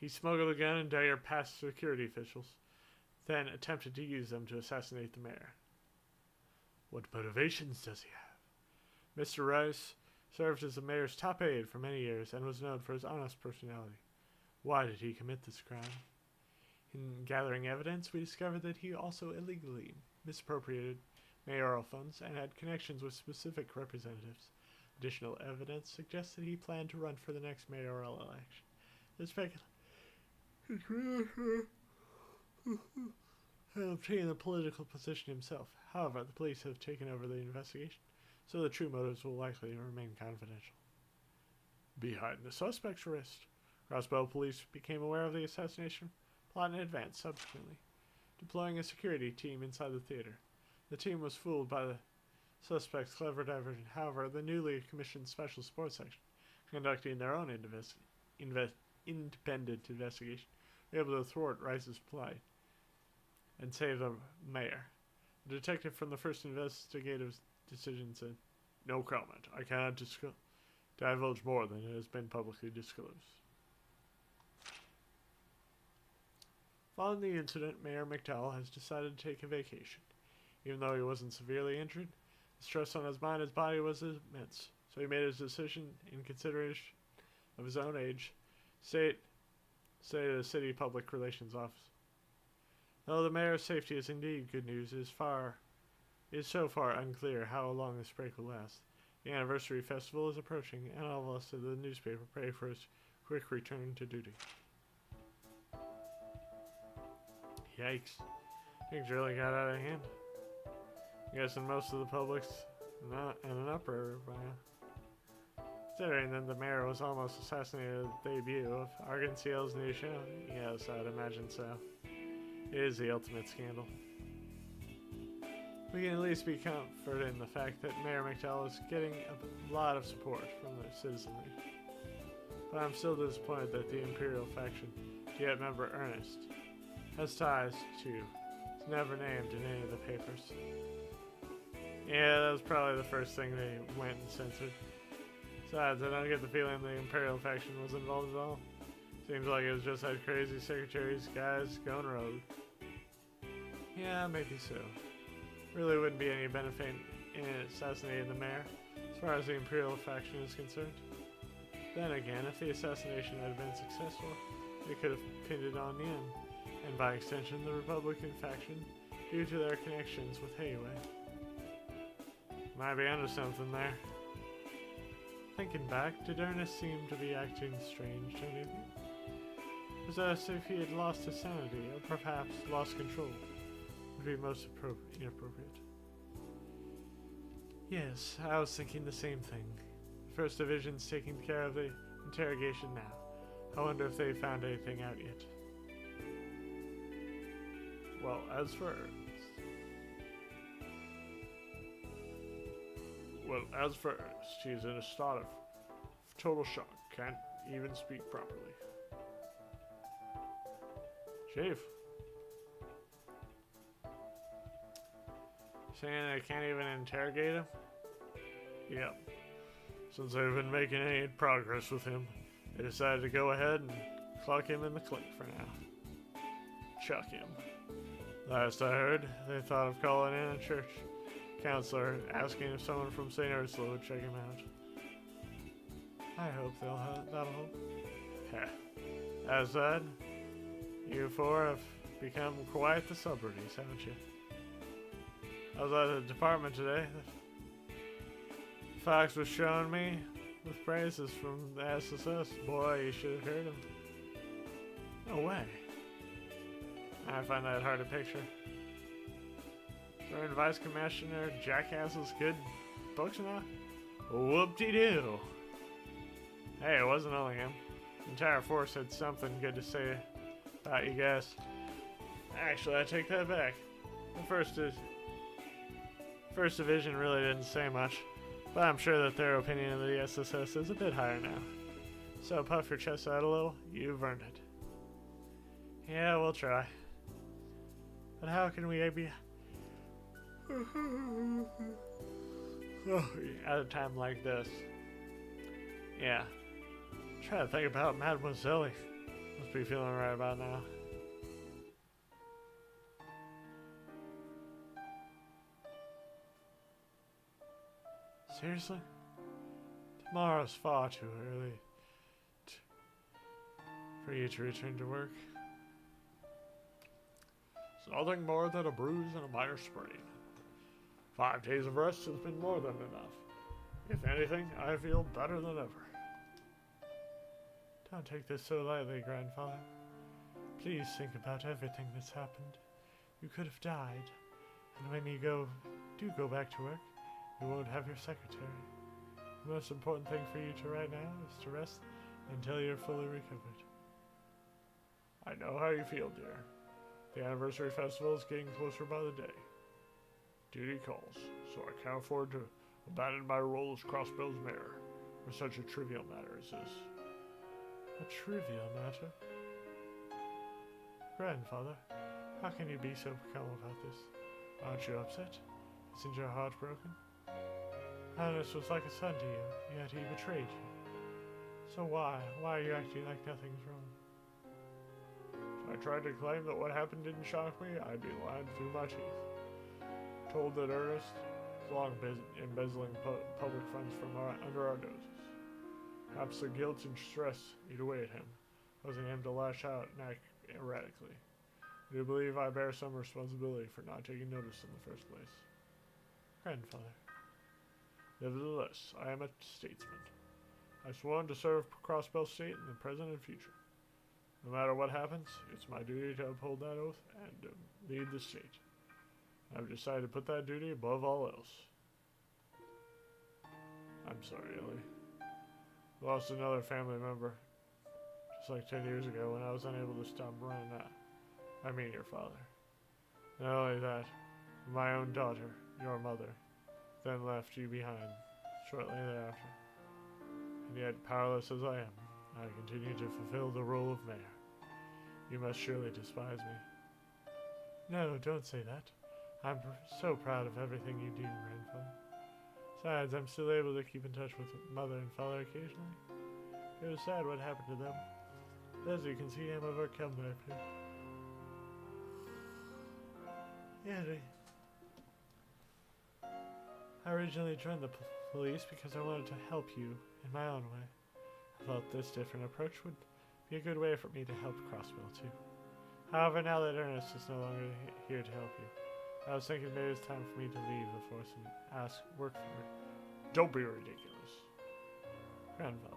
He smuggled a gun and dagger past security officials, then attempted to use them to assassinate the mayor. What motivations does he have? Mr. Rice served as the mayor's top aide for many years and was known for his honest personality. Why did he commit this crime? In gathering evidence, we discovered that he also illegally misappropriated mayoral funds and had connections with specific representatives. Additional evidence suggests that he planned to run for the next mayoral election. This and obtain a political position himself. However, the police have taken over the investigation, so the true motives will likely remain confidential. Behind the suspect's arrest, Roswell police became aware of the assassination plot in advance subsequently, deploying a security team inside the theater. The team was fooled by the suspect's clever diversion. However, the newly commissioned Special Sports Section, conducting their own independent investigation, were able to thwart Rice's plight and save the mayor. The detective from the first investigative decision said, "No comment. I cannot divulge more than has been publicly disclosed." Following the incident, Mayor McDowell has decided to take a vacation. Even though he wasn't severely injured, the stress on his mind and his body was immense, so he made his decision in consideration of his own age, say to the city public relations office. Though the mayor's safety is indeed good news, it is so far unclear how long this break will last. The anniversary festival is approaching, and all of us at the newspaper pray for his quick return to duty. Yikes. Things really got out of hand. I'm guessing most of the public's not in an uproar by now. Considering that the mayor was almost assassinated at the debut of Arkansas's new show. Yes, I'd imagine so. It is the ultimate scandal. We can at least be comforted in the fact that Mayor McDowell is getting a lot of support from the citizenry. But I'm still disappointed that the Imperial faction, yet member Ernest, has ties to is never named in any of the papers. Yeah, that was probably the first thing they went and censored. Besides, I don't get the feeling the Imperial faction was involved at all. Seems like it was just had crazy secretaries, guys going rogue. Yeah, maybe so. Really wouldn't be any benefit in assassinating the mayor, as far as the Imperial faction is concerned. Then again, if the assassination had been successful, they could have pinned it on Yin, and by extension the Republican faction, due to their connections with Hayway. Might be onto something there. Thinking back, did Ernest seem to be acting strange to any of you? It was as if he had lost his sanity, or perhaps lost control. Would be most inappropriate. Yes, I was thinking the same thing. The First Division's taking care of the interrogation now. I wonder if they found anything out yet. Well, as for Ernest, he's in a state of total shock. Can't even speak properly. Chief. Saying they can't even interrogate him? Yep. Since they've been making any progress with him, they decided to go ahead and clock him in the clinic for now. Chuck him. Last I heard, they thought of calling in a church counselor, asking if someone from St. Ursula would check him out. I hope that'll help. As said, you four have become quite the celebrities, haven't you? I was at the department today. Fox was showing me with praises from the SSS. Boy, you should have heard him. No way. I find that hard to picture. Current Vice Commissioner Jackass's good books now? Whoop-de-doo. Hey, it wasn't only him. The entire force had something good to say about you guys. Actually, I take that back. The First Division really didn't say much, but I'm sure that their opinion of the SSS is a bit higher now. So puff your chest out a little, you've earned it. Yeah, we'll try. But how can we be at a time like this? Yeah. Try to think about Mademoiselle. Must be feeling right about now. Seriously? Tomorrow's far too early for you to return to work. It's nothing more than a bruise and a minor sprain. 5 days of rest has been more than enough. If anything, I feel better than ever. Don't take this so lightly, Grandfather. Please think about everything that's happened. You could have died, and when you do go back to work, you won't have your secretary. The most important thing for you to right now is to rest until you're fully recovered. I know how you feel, dear. The anniversary festival is getting closer by the day. Duty calls, so I can't afford to abandon my role as Crossbell's mayor for such a trivial matter as this. A trivial matter? Grandfather, how can you be so calm about this? Aren't you upset? Isn't your heart broken? Hannes was like a son to you, yet he betrayed you. So why are you acting like nothing's wrong? If I tried to claim that what happened didn't shock me, I'd be lying through my teeth. Told that Ernest is long embezzling public funds from under our noses. Perhaps the guilt and stress eat away at him, causing him to lash out and act erratically. I do believe I bear some responsibility for not taking notice in the first place. Grandfather. Nevertheless, I am a statesman. I've sworn to serve Crossbell State in the present and future. No matter what happens, it's my duty to uphold that oath and lead the state. I've decided to put that duty above all else. I'm sorry, Ellie. Lost another family member, just like 10 years ago when I was unable to stop running out. I mean your father. Not only that, my own daughter, your mother, then left you behind shortly thereafter. And yet, powerless as I am, I continue to fulfill the role of mayor. You must surely despise me. No, don't say that. I'm so proud of everything you do, Grandfather. Besides, I'm still able to keep in touch with Mother and Father occasionally. It was sad what happened to them. But as you can see, I'm overcome their pain. Andy. I originally joined the police because I wanted to help you in my own way. I thought this different approach would be a good way for me to help Crossbell too. However, now that Ernest is no longer here to help you, I was thinking maybe it's time for me to leave the force and work for it. Don't be ridiculous. Grandfather,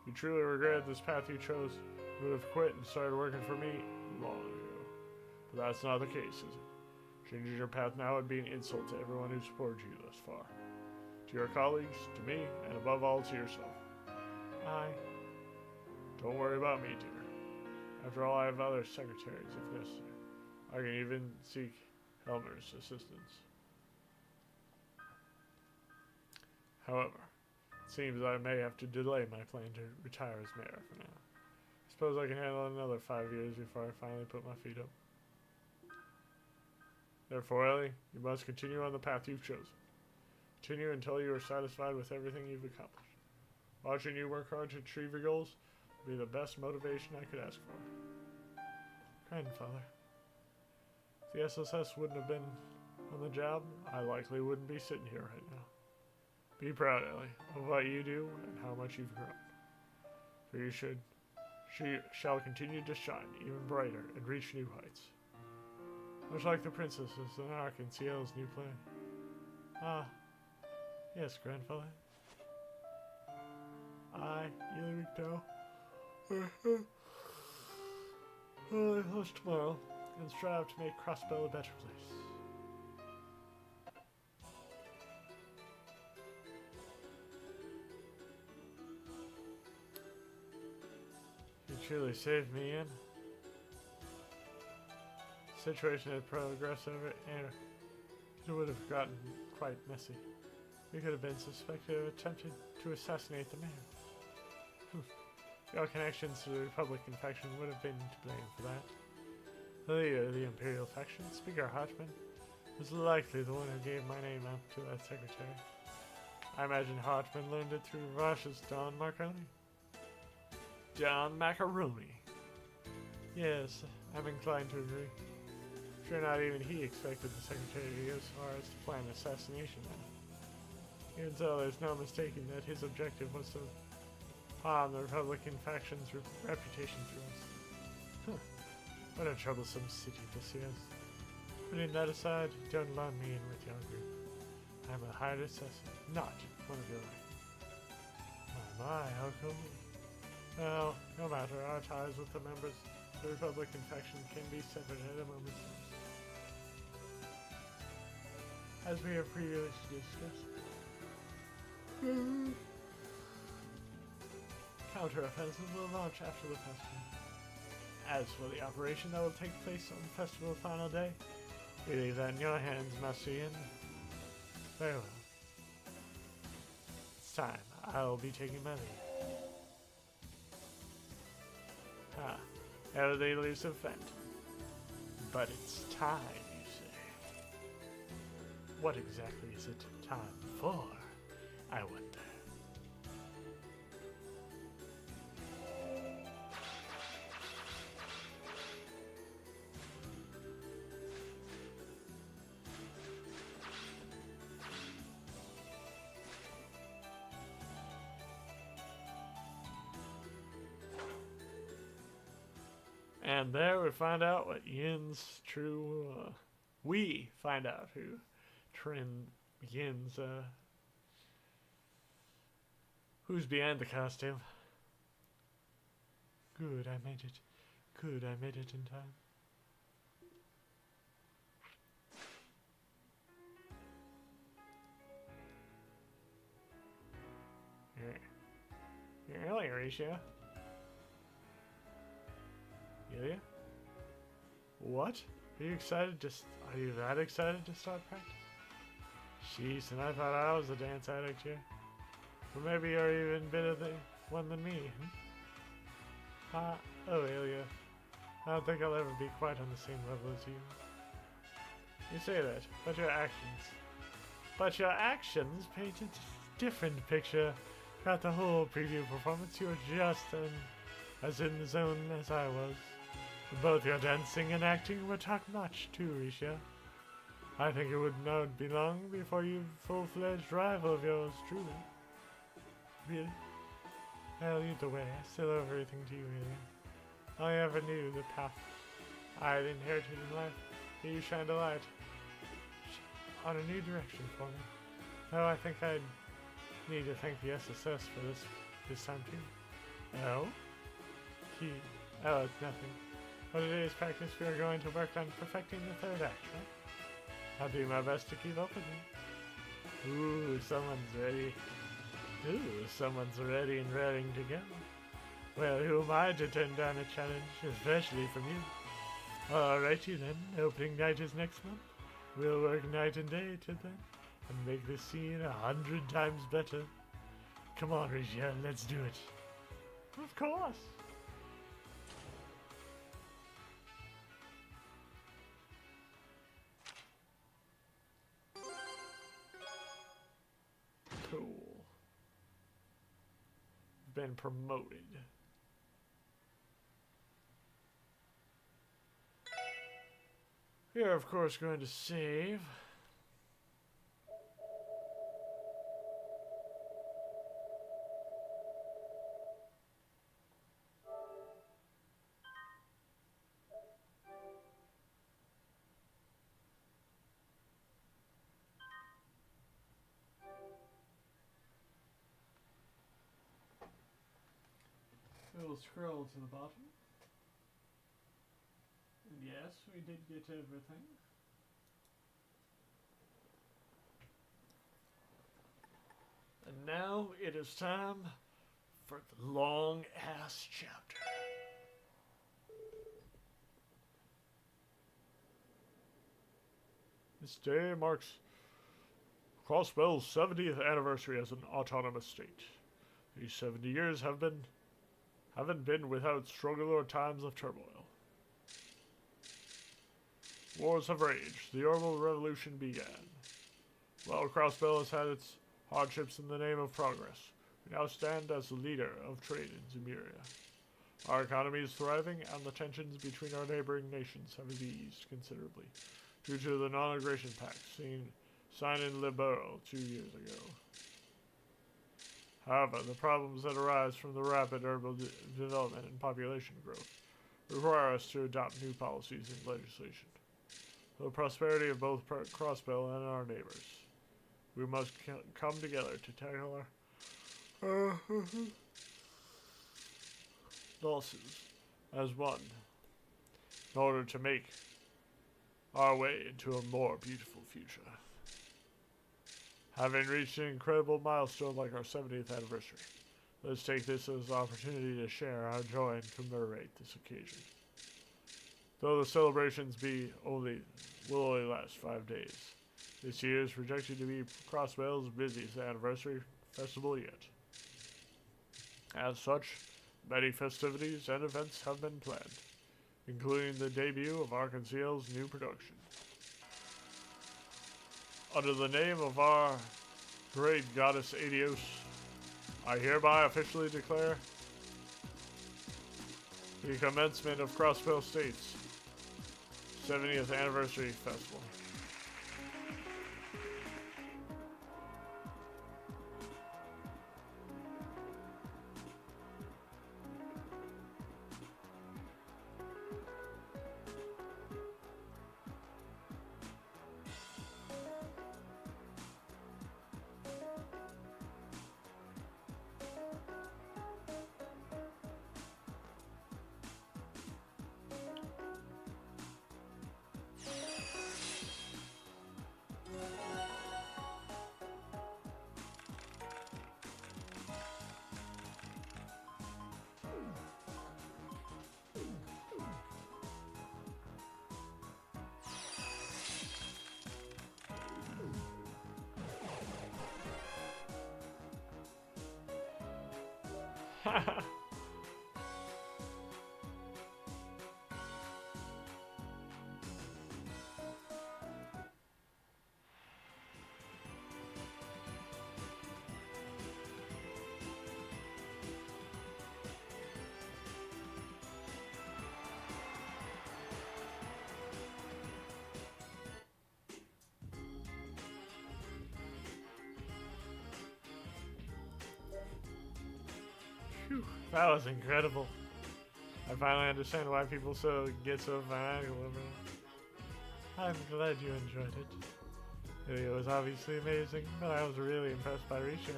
if you truly regretted this path you chose, you would have quit and started working for me long ago. But that's not the case, is it? Changing your path now would be an insult to everyone who supported you thus far. To your colleagues, to me, and above all to yourself. Don't worry about me, dear. After all, I have other secretaries if necessary. I can even seek Helmer's assistance. However, it seems I may have to delay my plan to retire as mayor for now. I suppose I can handle another 5 years before I finally put my feet up. Therefore, Ellie, you must continue on the path you've chosen. Continue until you are satisfied with everything you've accomplished. Watching you work hard to achieve your goals will be the best motivation I could ask for. Grandfather, if the SSS wouldn't have been on the job, I likely wouldn't be sitting here right now. Be proud, Ellie, of what you do and how much you've grown. For you should She shall continue to shine even brighter and reach new heights. Much like the princesses in Ark in Ciel's new play. Ah, yes, grandfather. I, Yelivito, will host tomorrow and strive to make Crossbell a better place. You truly saved me, Ian. The situation had progressed over and it would have gotten quite messy. We could have been suspected of attempting to assassinate the mayor. Your connections to the Republican faction would have been to blame for that. The leader of the Imperial faction, Speaker Hartman, was likely the one who gave my name out to that secretary. I imagine Hartman learned it through Rosh's Don Marconi. Don Macaroni. Yes, I'm inclined to agree. Sure, not even he expected the secretary to go as far as to plan assassination now. Even so, there's no mistaking that his objective was to harm the Republican faction's reputation through us. Huh. What a troublesome city this is. Putting that aside, don't lump me in with your group. I'm a hired assassin, not one of your own. My, how cool. Well, no matter, our ties with the members of the Republican faction can be severed at a moment's notice. As we have previously discussed, counter-offensive will launch after the festival. As for the operation that will take place on the festival's final day, we leave that in your hands, Master Yin. Very well. It's time. I'll be taking my leave. Ah, ever the elusive vent. But it's time, you say. What exactly is it time for, I wonder? And there we find out what Yin's true, we find out who Yin's, who's behind the costume. Good, I made it. Good, I made it in time. You're early, Risha. Ilya? What? Are you excited are you that excited to start practice? Jeez, and I thought I was a dance addict here. Or maybe you're even better one than me, oh Ilya. I don't think I'll ever be quite on the same level as you. You say that, but your actions paint a different picture. Throughout the whole preview performance, you were just as in the zone as I was. Both your dancing and acting were top-notch too, Risha. I think it would not be long before you full-fledged rival of yours, truly. Really? Well, either way, I still owe everything to you, Ilya. I ever knew the path I had inherited in life. You shined a light on a new direction for me. Though I think I'd need to thank the SSS for this time too. Oh? Oh, it's nothing. For today's practice, we are going to work on perfecting the third act, right? I'll do my best to keep up with you. Ooh, someone's ready. Ooh, someone's ready and raring to go. Well, who am I to turn down a challenge, especially from you? Alrighty then, opening night is next month. We'll work night and day till then, and make this scene 100 times better. Come on, Risha, let's do it. Of course. Cool. Been promoted. We are, of course, going to save. We'll scroll to the bottom. And yes, we did get everything. And now it is time for the long-ass chapter. This day marks Crossbell's 70th anniversary as an autonomous state. These 70 years haven't been without struggle or times of turmoil. Wars have raged. The Orbital Revolution began. While Crossbell has had its hardships in the name of progress, we now stand as the leader of trade in Zemuria. Our economy is thriving, and the tensions between our neighboring nations have eased considerably due to the non-aggression pact signed in Libero 2 years ago. However, the problems that arise from the rapid urban development and population growth require us to adopt new policies and legislation. For the prosperity of both Crossbell and our neighbors, we must come together to tackle our losses as one in order to make our way into a more beautiful future. Having reached an incredible milestone like our 70th anniversary, let's take this as an opportunity to share our joy and commemorate this occasion. Though the celebrations will only last 5 days, this year is projected to be Crossbell's busiest anniversary festival yet. As such, many festivities and events have been planned, including the debut of Arkanciel's new production. Under the name of our great goddess Adios, I hereby officially declare the commencement of Crossbell State's 70th Anniversary Festival. Whew, that was incredible. I finally understand why people get so fanatical over it. I'm glad you enjoyed it. It was obviously amazing, but I was really impressed by Risha.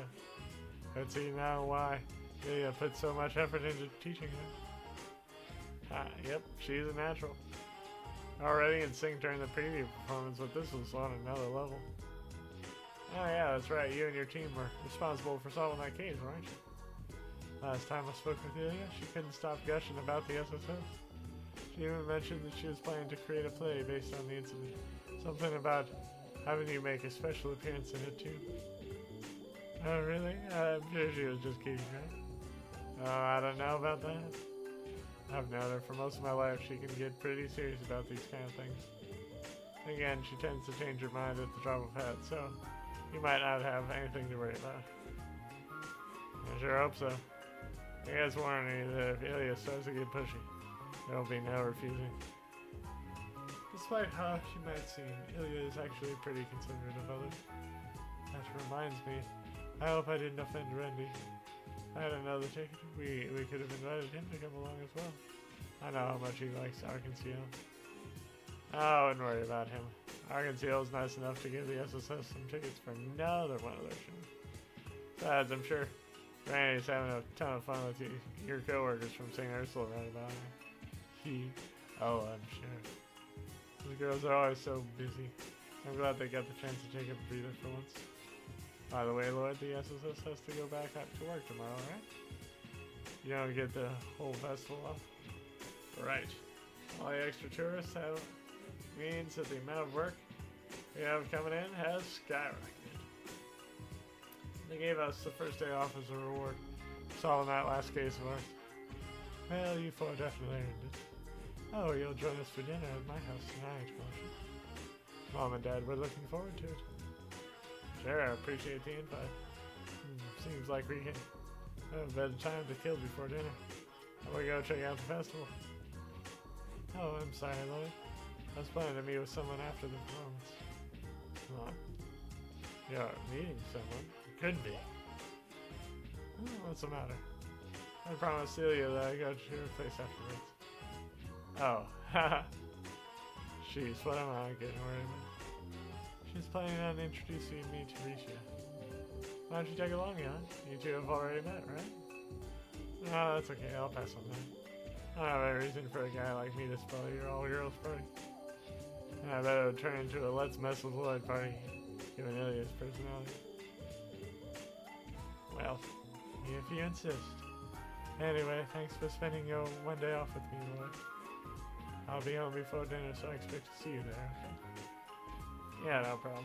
I can see now why Ilya put so much effort into teaching her. Yep, she's a natural. Already in sync during the preview performance, but this was on another level. Oh yeah, that's right, you and your team were responsible for solving that case, weren't you? Last time I spoke with Ilya, she couldn't stop gushing about the SSS. She even mentioned that she was planning to create a play based on the incident. Something about having you make a special appearance in it too. Oh really? I'm sure she was just kidding, right? Oh, I don't know about that. I've known her for most of my life. She can get pretty serious about these kind of things. Again, she tends to change her mind at the drop of a hat, so you might not have anything to worry about. I sure hope so. I guess warning you that if Ilya starts to get pushy, there'll be no refusing. Despite how she might seem, Ilya is actually pretty considerate of others. That reminds me, I hope I didn't offend Randy. I had another ticket. We could have invited him to come along as well. I know how much he likes Arkanciel. Oh, I wouldn't worry about him. Arkanciel is nice enough to give the SSS some tickets for another one of their shows. Besides, I'm sure Randy's having a ton of fun with your coworkers from St. Ursula right about now. Oh, I'm sure. The girls are always so busy. I'm glad they got the chance to take a breather for once. By the way, Lloyd, the SSS has to go back out to work tomorrow, right? You don't get the whole festival off? Right. All the extra tourists have means that the amount of work we have coming in has skyrocketed. They gave us the first day off as a reward, solving that last case of ours. Well, you four definitely earned it. Oh, you'll join us for dinner at my house tonight, won't you? Mom and Dad, we're looking forward to it. Sure, I appreciate the invite. Seems like we can have a better time to kill before dinner. How about we go check out the festival? Oh, I'm sorry, Lloyd. I was planning to meet with someone after the performance. Come on. You're meeting someone? It could be. Oh, what's the matter? I promised Celia that I'd go to your place afterwards. Oh, haha. Jeez, what am I getting worried about? She's planning on introducing me to Risha. Why don't you take along, Jan? You two have already met, right? No, that's okay. I'll pass on that. I don't have any reason for a guy like me to spoil your all-girls party. And I bet it would turn into a let's mess with Lloyd party, given Ilya's personality. Well, if you insist. Anyway, thanks for spending your one day off with me, Lloyd. I'll be home before dinner, so I expect to see you there, okay? Yeah, no problem.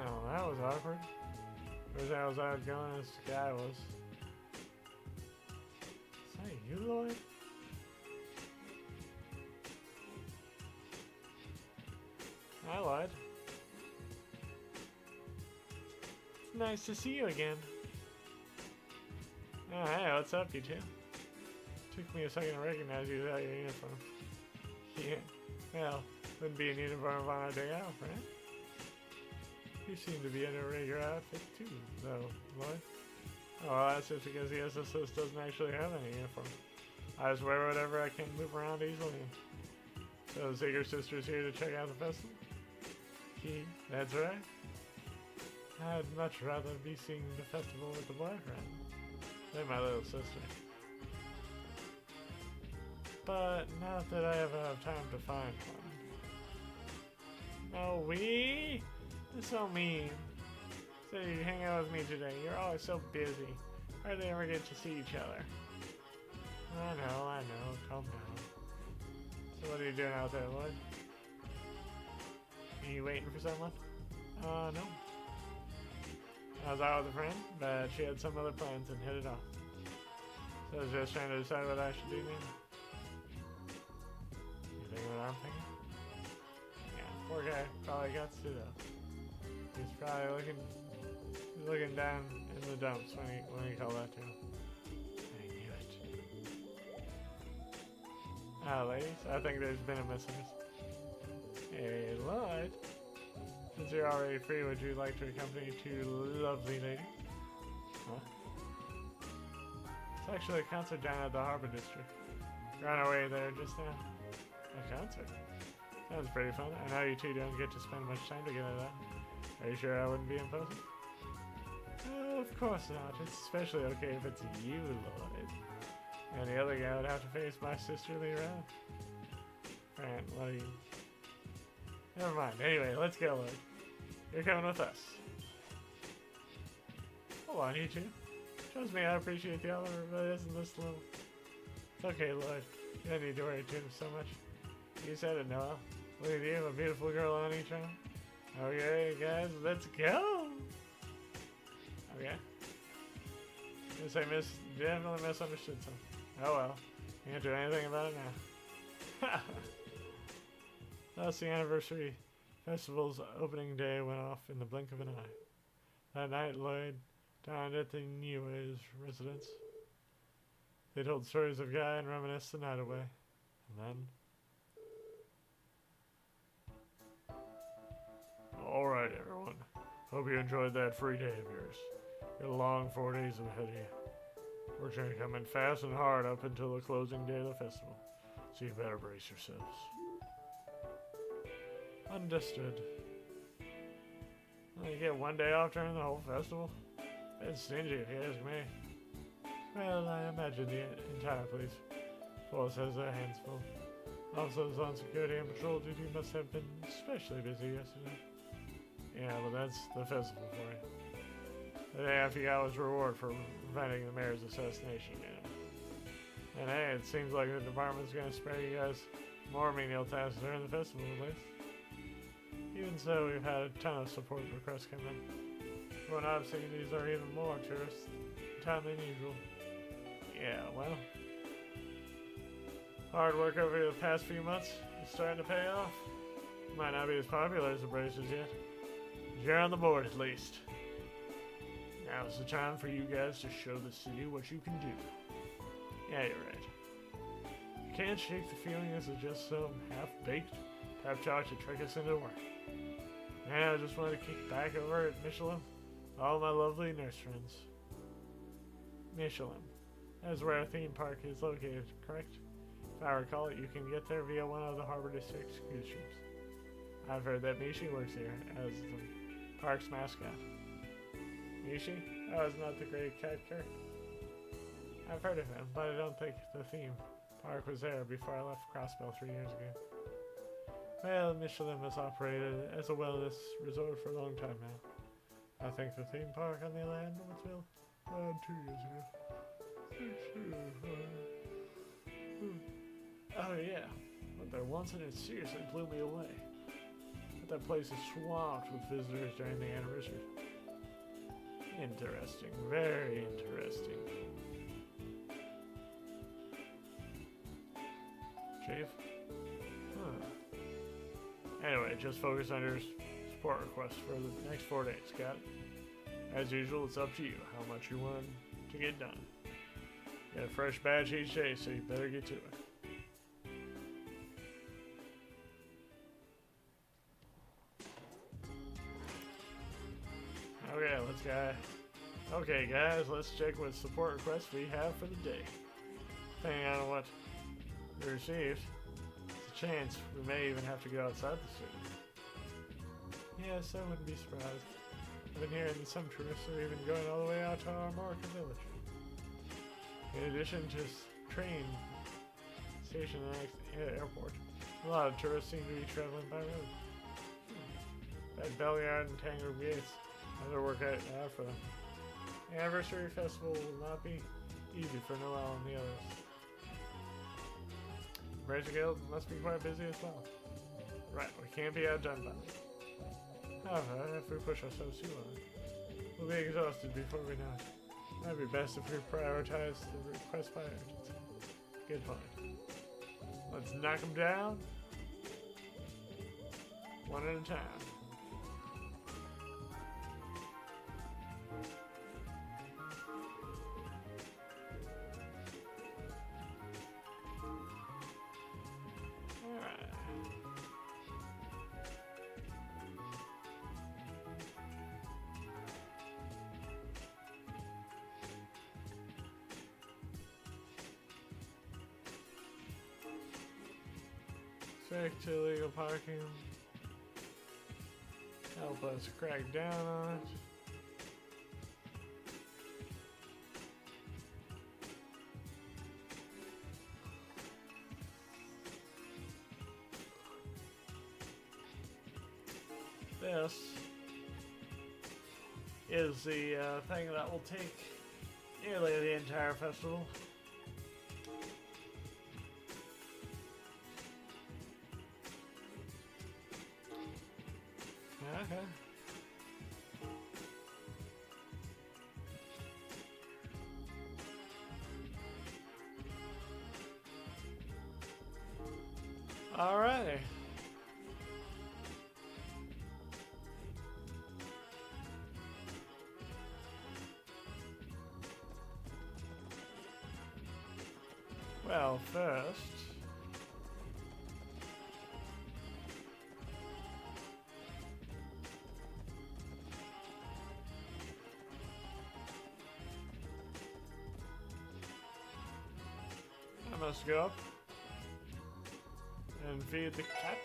Oh, that was awkward. Where's that was I was going as the guy was. Say, you, Lloyd? Hi, Lloyd. It's nice to see you again. Oh, hey, what's up, you two? Took me a second to recognize you without your uniform. Yeah, well, wouldn't be in uniform on our day off, right? You seem to be in a regular outfit too, though, Lloyd. Oh, well, that's just because the SSS doesn't actually have any uniform. I just wear whatever I can move around easily. So the Seeger sisters here to check out the festival? That's right. I'd much rather be seeing the festival with the boyfriend than my little sister. But not that I ever have time to find one. No, That's so mean. So you hang out with me today. You're always so busy. Hardly ever get to see each other. I know. Calm down. So what are you doing out there, Lloyd? Are you waiting for someone? No. I was out with a friend, but she had some other plans and hit it off. So I was just trying to decide what I should do now. You think what I'm thinking? Yeah, poor guy probably got stood up. He's probably looking down in the dumps when he called that to him. I knew it. Ladies, I think there's been a misunderstanding. Hey, Lloyd. Since you're already free, would you like to accompany two lovely ladies? Huh? It's actually a concert down at the Harbor District. We're on our way there just now. A concert? Sounds pretty fun. I know you two don't get to spend much time together though. Are you sure I wouldn't be imposing? Of course not. It's especially okay if it's you, Lloyd. And the other guy would have to face my sisterly wrath. Grant, what are you... Never mind. Anyway, let's go, Lloyd. You're coming with us. Hold on, you two. Trust me, I appreciate the offer, but isn't this little... It's okay, Lloyd. You don't need to worry too so much. You said it, Noel. Look at you, a beautiful girl on each arm. Okay, guys, let's go! Okay. Guess I definitely misunderstood something. Oh well. Can't do anything about it now. That's the anniversary festival's opening day went off in the blink of an eye. That night, Lloyd dined at the Neway's residence. They told stories of Guy and reminisced the night away. And then... Alright, everyone. Hope you enjoyed that free day of yours. Got a long 4 days ahead of you. We're going to come in fast and hard up until the closing day of the festival. So you better brace yourselves. Understood. You get one day off during the whole festival? It's stingy if you ask me. Well, I imagine the entire police force has their hands full. Officers on security and patrol duty must have been especially busy yesterday. Yeah, well that's the festival for you. The day after you got was reward for preventing the mayor's assassination, you know. And hey, it seems like the department's gonna spare you guys more menial tasks during the festival at least. Even so, we've had a ton of support requests come in. From what I've seen, these are even more tourist time than usual. Yeah, well, hard work over the past few months is starting to pay off. Might not be as popular as the braces yet, but you're on the board at least. Now's the time for you guys to show the city what you can do. Yeah, you're right. You can't shake the feeling this is just some half-baked pep talk to trick us into work. Man, I just wanted to kick back over at Michelin. All my lovely nurse friends. Michelin. That is where our theme park is located, correct? If I recall it, you can get there via one of the Harbor District cruise ships. I've heard that Mishi works here as the park's mascot. Mishi? Oh, is not the great cat character? I've heard of him, but I don't think the theme park was there before I left Crossbell 3 years ago. Well, Michelin has operated as a wellness resort for a long time now. I think the theme park on the other hand was built around 2 years ago. Oh yeah, but there once and it seriously blew me away. But that place is swamped with visitors during the anniversary. Interesting, very interesting. Chief? Huh. Anyway, just focus on your support request for the next 4 days, Scott. As usual, it's up to you how much you want to get done. You get a fresh badge each day, so you better get to it. Okay, guys, let's check what support requests we have for the day. Depending on what we received, there's a chance we may even have to go outside the city. Yes, I wouldn't be surprised. I've been hearing that some tourists are even going all the way out to Armorica Village. In addition to train station and airport, a lot of tourists seem to be traveling by road. That Belliard and Tango Gates have their work out for them. The anniversary festival will not be easy for Noel and the others. Bracer Guild must be quite busy as well. Right, we can't be outdone by it. However, if we push ourselves too hard, we'll be exhausted before we know it. Might be best if we prioritize the request by urgency. Good point. Let's knock them down one at a time. Respect to illegal parking. Help us crack down on it. This is the thing that will take nearly the entire festival. Okay. Alrighty. Well, first, I must go up and feed the cat,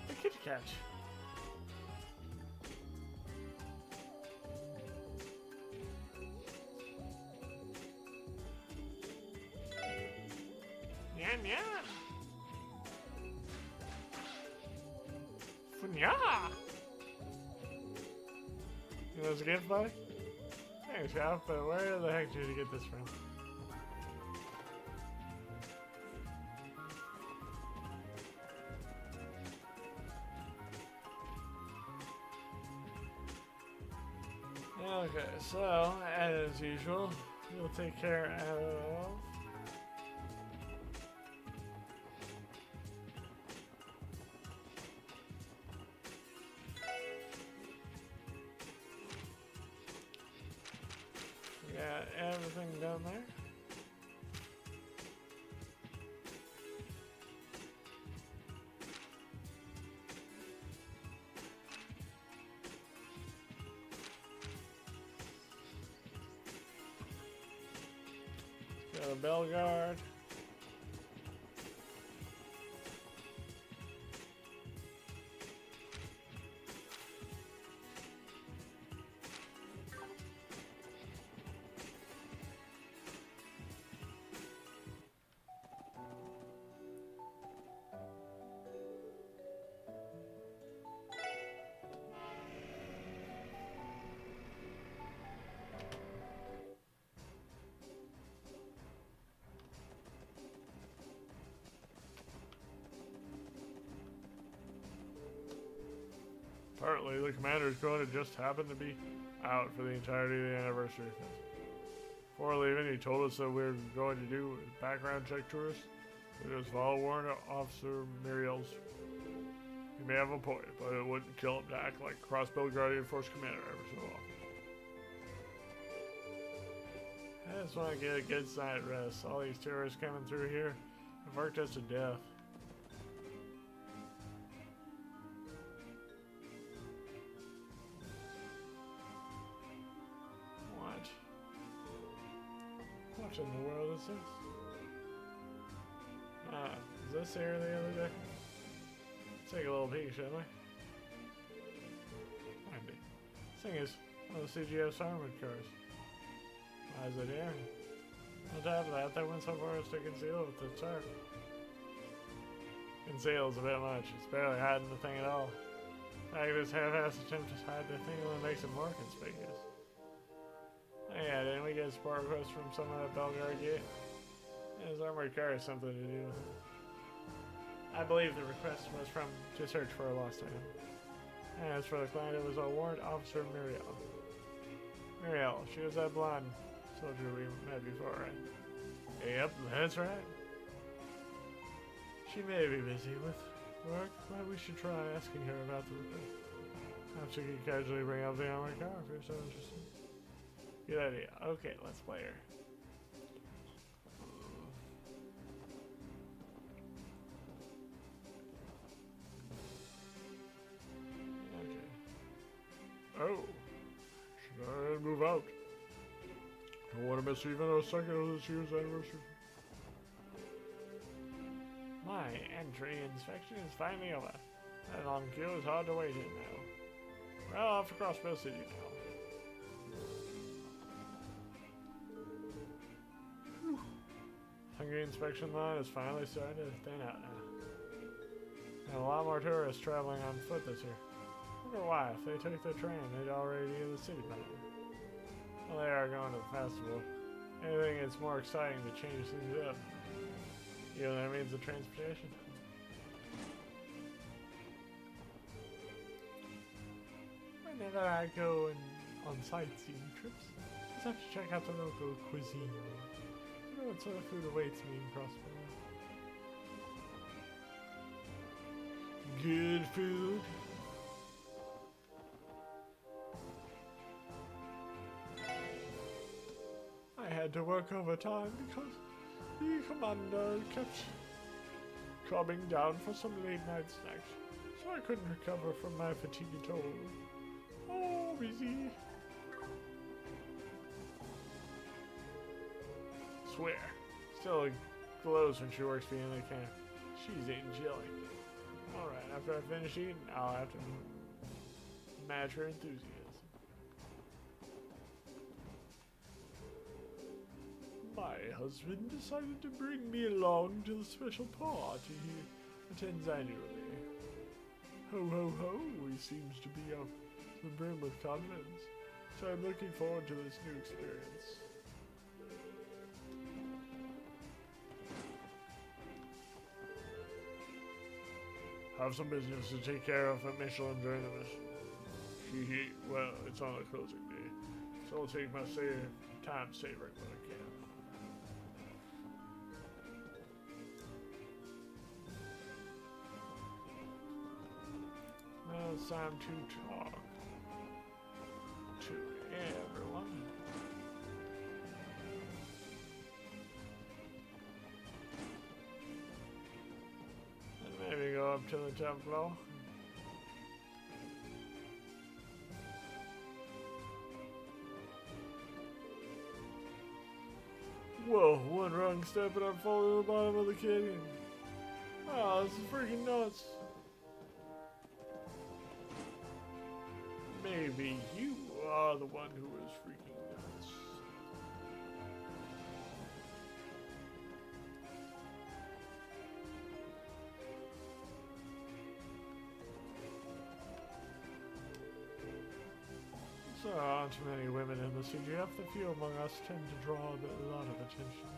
the kitty cat. Funyan. Funya. You know it's a gift, buddy? Thanks, Ralph, but where the heck did you get this from? Okay, so, as usual, we'll take care of... We got everything down there. Got a bell guard. Partly, the commander's going to just happen to be out for the entirety of the anniversary. Before leaving, he told us that we were going to do a background check tourists. We just follow Warrant Officer Muriel's. He may have a point, but it wouldn't kill him to act like Crossbill Guardian Force Commander every so often. I just want to get a good night rest. All these tourists coming through here have worked us to death. What in the world is this? Is this here the other day? Let's take a little peek, shall we? Might be. This thing is one of the CGS armored cars. Why is it here? On top of that, they went so far as to conceal it with the tarp. Conceals a bit much. It's barely hiding the thing at all. Like this half-assed attempt to hide the thing only makes it more conspicuous. Oh yeah, didn't we get a support request from someone at Belgard yet? Yeah, his armored car has something to do with it. I believe the request was from to search for a lost item. And as for the client, it was a Warrant Officer Muriel. Muriel, she was that blonde soldier we met before, right? Yep, that's right. She may be busy with work, but we should try asking her about the request. Perhaps she could casually bring up the armored car if you're so interested. Good idea. Okay, let's play her. Okay. Oh. Should I move out? Don't want to miss even a second of this year's anniversary. My entry inspection is finally over. That long queue is hard to wait in now. Well, off across Crossbill City now. Hungry inspection line is finally starting to thin out now. And a lot more tourists traveling on foot this year. I wonder why. If they took the train, they'd already be in the city by now. Well, they are going to the festival. Anything that's more exciting to change things up. You know that means the transportation. Whenever I go on sightseeing trips, I just have to check out the local cuisine. What sort of food awaits me in Crossbill? Good food. I had to work overtime because the commander kept coming down for some late night snacks, so I couldn't recover from my fatigue at all. Oh, busy. Swear. Still glows when she works behind the camp. She's angelic. Alright, after I finish eating, I'll have to match her enthusiasm. My husband decided to bring me along to the special party he attends annually. Ho ho ho, he seems to be up to the brim with confidence, so I'm looking forward to this new experience. Have some business to take care of at Michelin during the mission. Well, it's on a closing day, so I'll take my time savoring when I can. Now it's time to talk to everyone. And maybe go up to the top floor. Whoa, one wrong step and I'm falling to the bottom of the canyon. Oh, this is freaking nuts. Maybe you are the one who is freaking nuts. There aren't many women in the CGF. The few among us tend to draw a lot of attention.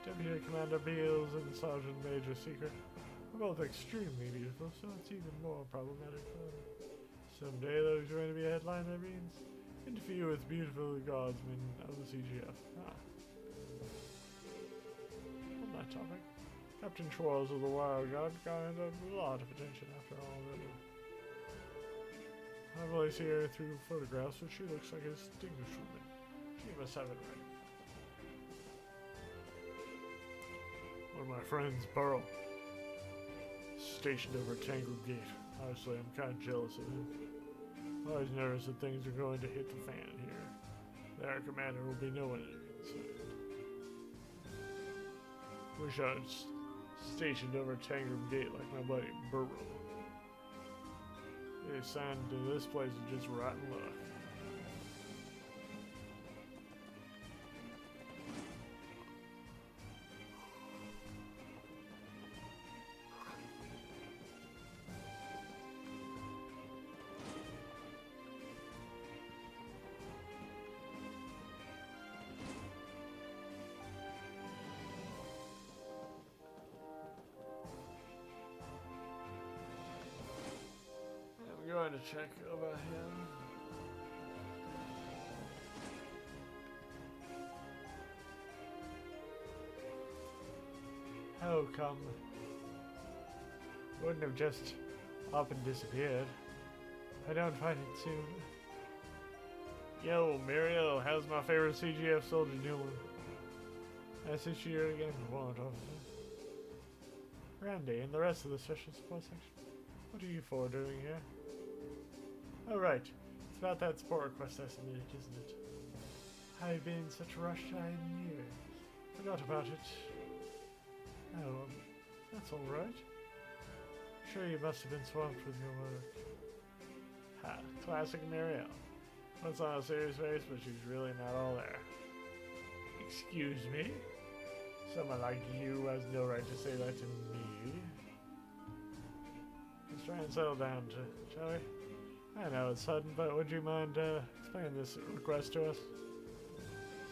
Deputy Commander Beals and Sergeant Major Seeker are both extremely beautiful, so it's even more problematic for them. Someday there's going to be a headline that reads, "Interview with beautiful guardsmen of the CGF." On that topic, Captain Schwartz of the Wild Guard garnered a lot of attention after all that. I've only seen her through photographs, but she looks like a distinguished woman. She must have it right. One of my friends, Burl, stationed over Tangle Gate. Honestly, I'm kind of jealous of him. Always nervous that things are going to hit the fan here. Their commander will be no one inside. Wish I was stationed over Tangle Gate like my buddy Burl. They assigned to this place is just rotten luck. I'm going to check over here. How come? Wouldn't have just up and disappeared. I don't find it soon. Yo, Muriel, how's my favorite CGF soldier doing? Nice issue here again, warrant officer. Randy and the rest of the special support section. What are you four doing here? Oh right, it's about that support request I submitted, isn't it? I've been in such a rush I knew. Forgot about it. Oh, that's alright. Sure you must have been swamped with your work. Ha, classic Muriel. Puts on a serious face, but she's really not all there. Excuse me? Someone like you has no right to say that to me. Let's try and settle down, shall we? I know it's sudden, but would you mind explaining this request to us?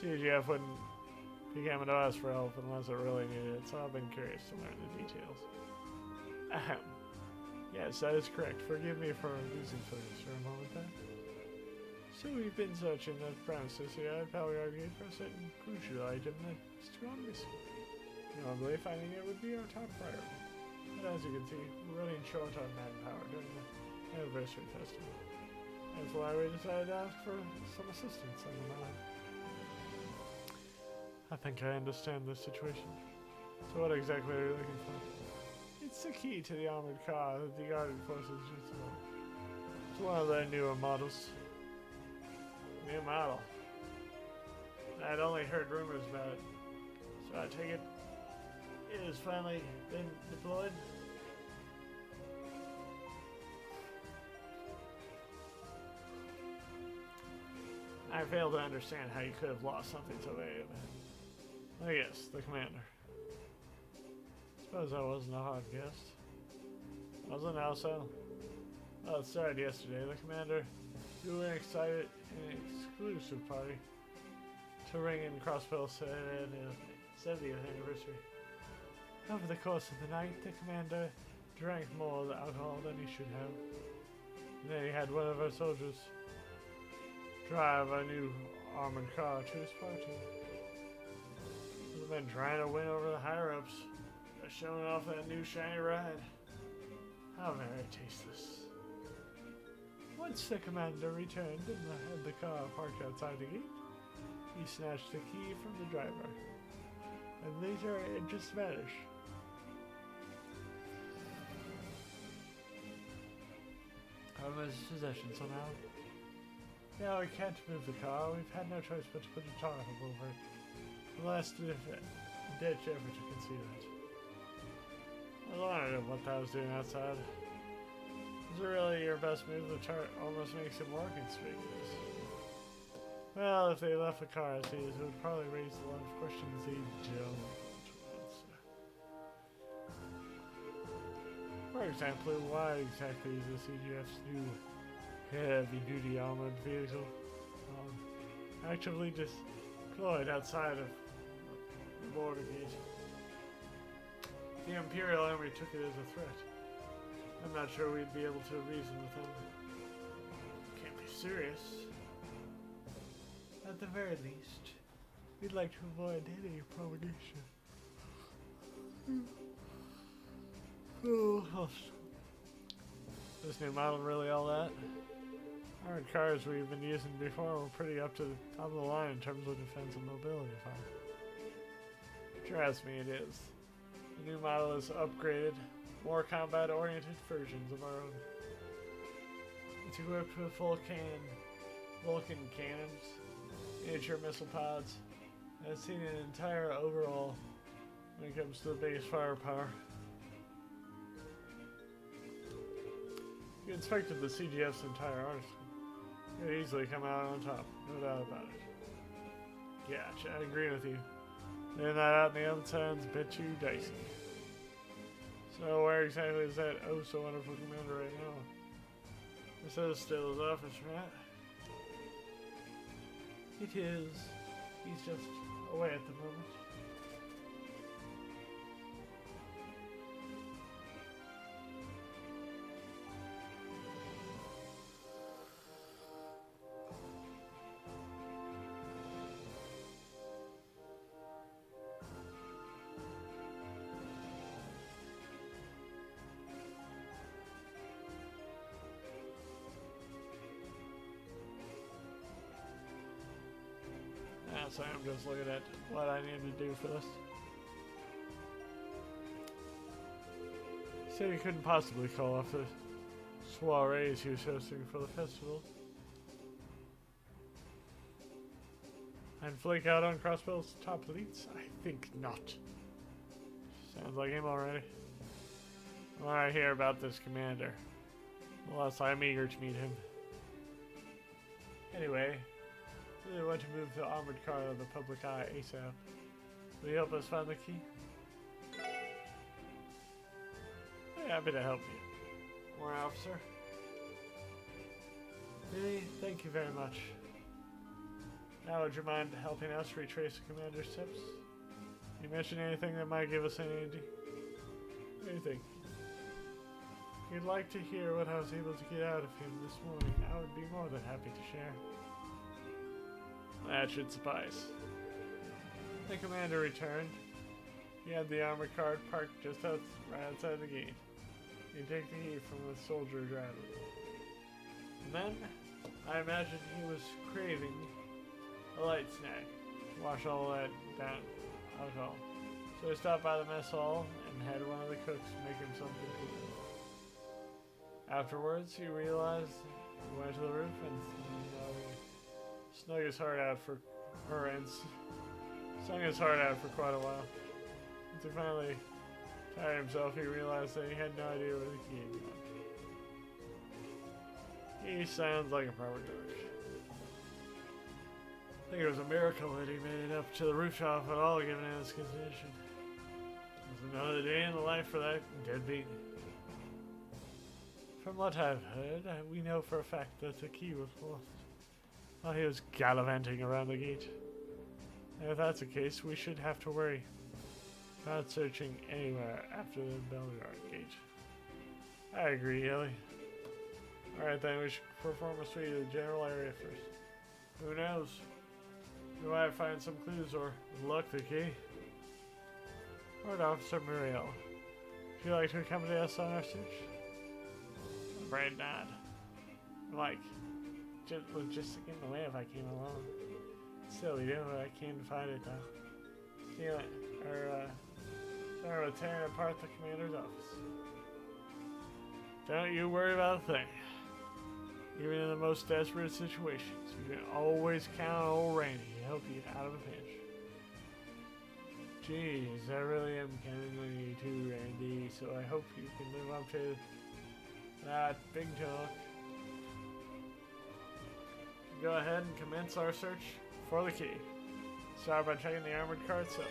CGF wouldn't be coming to us for help unless it really needed it, so I've been curious to learn the details. Ahem. Yes, that is correct. Forgive me for losing focus for a moment there. So we've been searching the premises here at Palgard Gate for a certain crucial item that's gone missing. Normally finding it would be our top priority, but as you can see, we're running short on manpower during the anniversary festival. That's why we decided to ask for some assistance on the matter. I think I understand this situation. So what exactly are you looking for? It's the key to the armored car that the Guardian Forces just built. It's one of their newer models. New model. I'd only heard rumors about it, so I take it it has finally been deployed. I fail to understand how you could have lost something so valuable. Yes, the commander. Suppose I wasn't a hard guest. Wasn't also. Well, it started yesterday. The commander threw an exclusive party to ring in Crossbell's 70th anniversary. Over the course of the night, the commander drank more of the alcohol than he should have. And then he had one of our soldiers drive a new armored car to his party. He's been trying to win over the higher-ups, showing off that new shiny ride. How very tasteless. Once the commander returned and had the car parked outside the gate, he snatched the key from the driver, and later it just vanished. Out of his possession somehow. Yeah, we can't move the car. We've had no choice but to put a tarp over it. The last ditch effort to conceal it. I was wondering what I was doing outside. Is it really your best move? The turret almost makes it more conspicuous. Well, if they left the car as is, it would probably raise a lot of questions they don't answer. For example, why exactly is the CGF's new heavy-duty armored vehicle actively deployed outside of the border gate? The Imperial Army took it as a threat. I'm not sure we'd be able to reason with them. Can't be serious. At the very least, we'd like to avoid any provocation. Oh, this new model really all that? Our cars we've been using before were pretty up to the top of the line in terms of defense and mobility power. Trust me, it is. The new model is upgraded, more combat-oriented versions of our own. It's equipped with Vulcan cannons, miniature missile pods, and has seen an entire overhaul when it comes to the base firepower. If you inspected the CGF's entire arsenal, it could easily come out on top, no doubt about it. Gotcha, I agree with you. Laying that out in the oven sounds a bit too dicey. So where exactly is that oh so wonderful commander right now? This is still his office, right? It is. He's just away at the moment. So I'm just looking at what I need to do for this. He said he couldn't possibly call off the soirees he was hosting for the festival. And flake out on Crossbell's top elites? I think not. Sounds like him already. When I hear about this commander, alas, I'm eager to meet him. Anyway, I really want to move the armored car out of the public eye ASAP. Will you help us find the key? I'm happy to help you. More officer. Really, thank you very much. Now would you mind helping us retrace the commander's steps? You mention anything that might give us any idea? What do you think? If you'd like to hear what I was able to get out of him this morning, I would be more than happy to share. That should suffice. The commander returned. He had the armored car parked just right outside the gate. You take the key from the soldier driving. And then, I imagine he was craving a light snack to wash all that down alcohol. So he stopped by the mess hall and had one of the cooks make him something to eat. Afterwards, he realized he went to the roof and snug his heart out for her and sung his heart out for quite a while. Once he finally tired himself, he realized that he had no idea where the key had gone. He sounds like a proper George. think it was a miracle that he made it up to the rooftop at all, given his condition. It was another day in the life for that deadbeat. From what I've heard, we know for a fact that the key was lost while he was gallivanting around the gate. And if that's the case, we should have to worry about searching anywhere after the Belgard gate. I agree, Ellie. Alright then, we should perform a sweep of the general area first. Who knows? We might find some clues or unlock the key. Lord Officer Muriel, would you like to accompany us on our search? I'm afraid not. Like, logistic in the way if I came along. Still, we do. I can't find it though. Steal it, or start with tearing apart the commander's office. Don't you worry about a thing. Even in the most desperate situations, you can always count on old Randy to help you out of a pinch. Jeez, I really am counting on you too, Randy, so I hope you can live up to that big talk. Go ahead and commence our search for the key. Start by checking the armored car itself.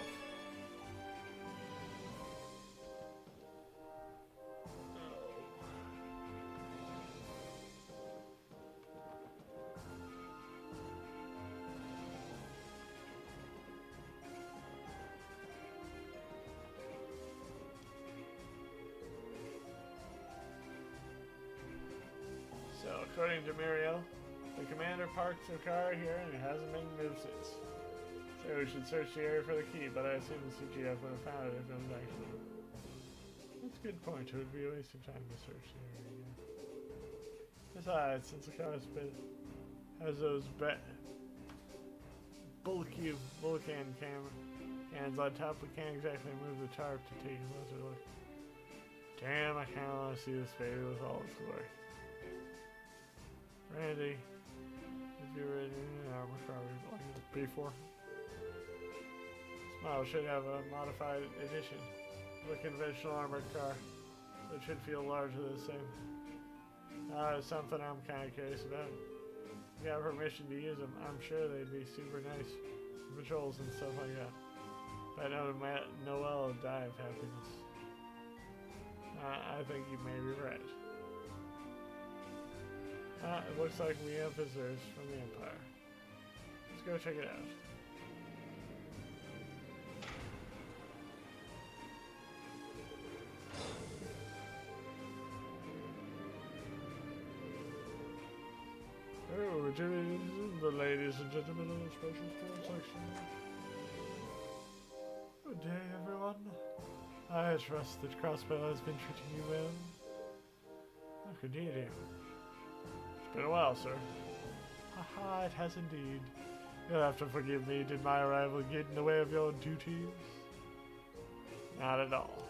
So, according to Muriel, the commander parked the car here and it hasn't been moved since. So we should search the area for the key, but I assume the CGF would have found it if it was actually. That's a good point. It would be a waste of time to search the area again. Besides, since the car has those bulky Vulcan cans on top, we can't exactly move the tarp to take a closer look. Damn, I kinda wanna see this baby with all its glory. Randy, if you're ready in an armor car like before. This model should have a modified edition of a conventional armored car, so it should feel largely the same. Something I'm kind of curious about. If you got permission to use them, I'm sure they'd be super nice for patrols and stuff like that. But I know Noelle will die of happiness. I think you may be right. It looks like we have visitors from the Empire. Let's go check it out. Oh, it is the ladies and gentlemen of the special store section. Good day, everyone. I trust that Crossbow has been treating you well. How could you do? It's been a while, sir. Haha, it has indeed. You'll have to forgive me. Did my arrival get in the way of your duties? Not at all.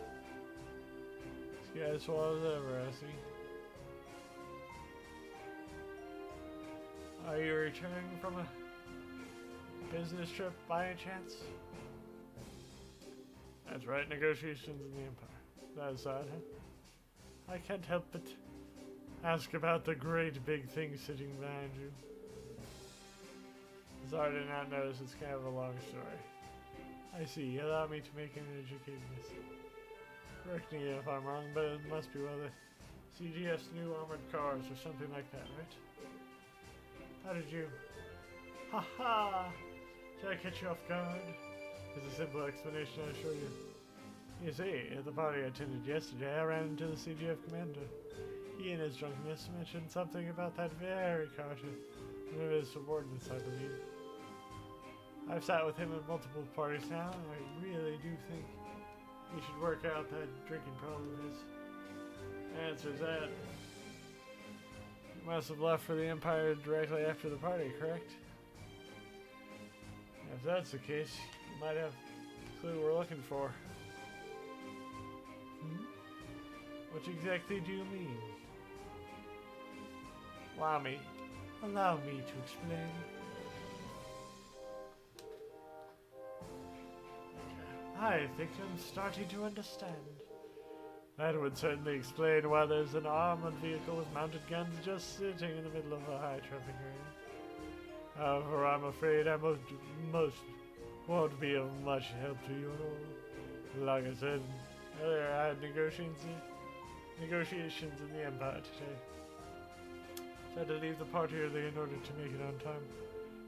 This guy's swallow as ever, I see. Are you returning from a business trip by any chance? That's right, negotiations in the Empire. That aside, huh? I can't help but ask about the great big thing sitting behind you. Sorry to not notice, it's kind of a long story. I see, allow me to make an educated guess. Correct me if I'm wrong, but it must be one of the CGS new armored cars or something like that, right? How did you... Ha! Did I catch you off guard? It's a simple explanation, I assure you. You see, at the party I attended yesterday, I ran into the CGF commander. He in his drunkenness mentioned something about that very car to one of his subordinates, I believe. I've sat with him at multiple parties now, and I really do think he should work out that drinking problem of his. Answer's that. You must have left for the Empire directly after the party, correct? If that's the case, you might have the clue we're looking for. What exactly do you mean? Allow me to explain. I think I'm starting to understand. That would certainly explain why there's an armored vehicle with mounted guns just sitting in the middle of a high traffic area. However, I'm afraid I most won't be of much help to you at all. Like I said earlier, I had negotiations in the Empire today. So I had to leave the party early in order to make it on time.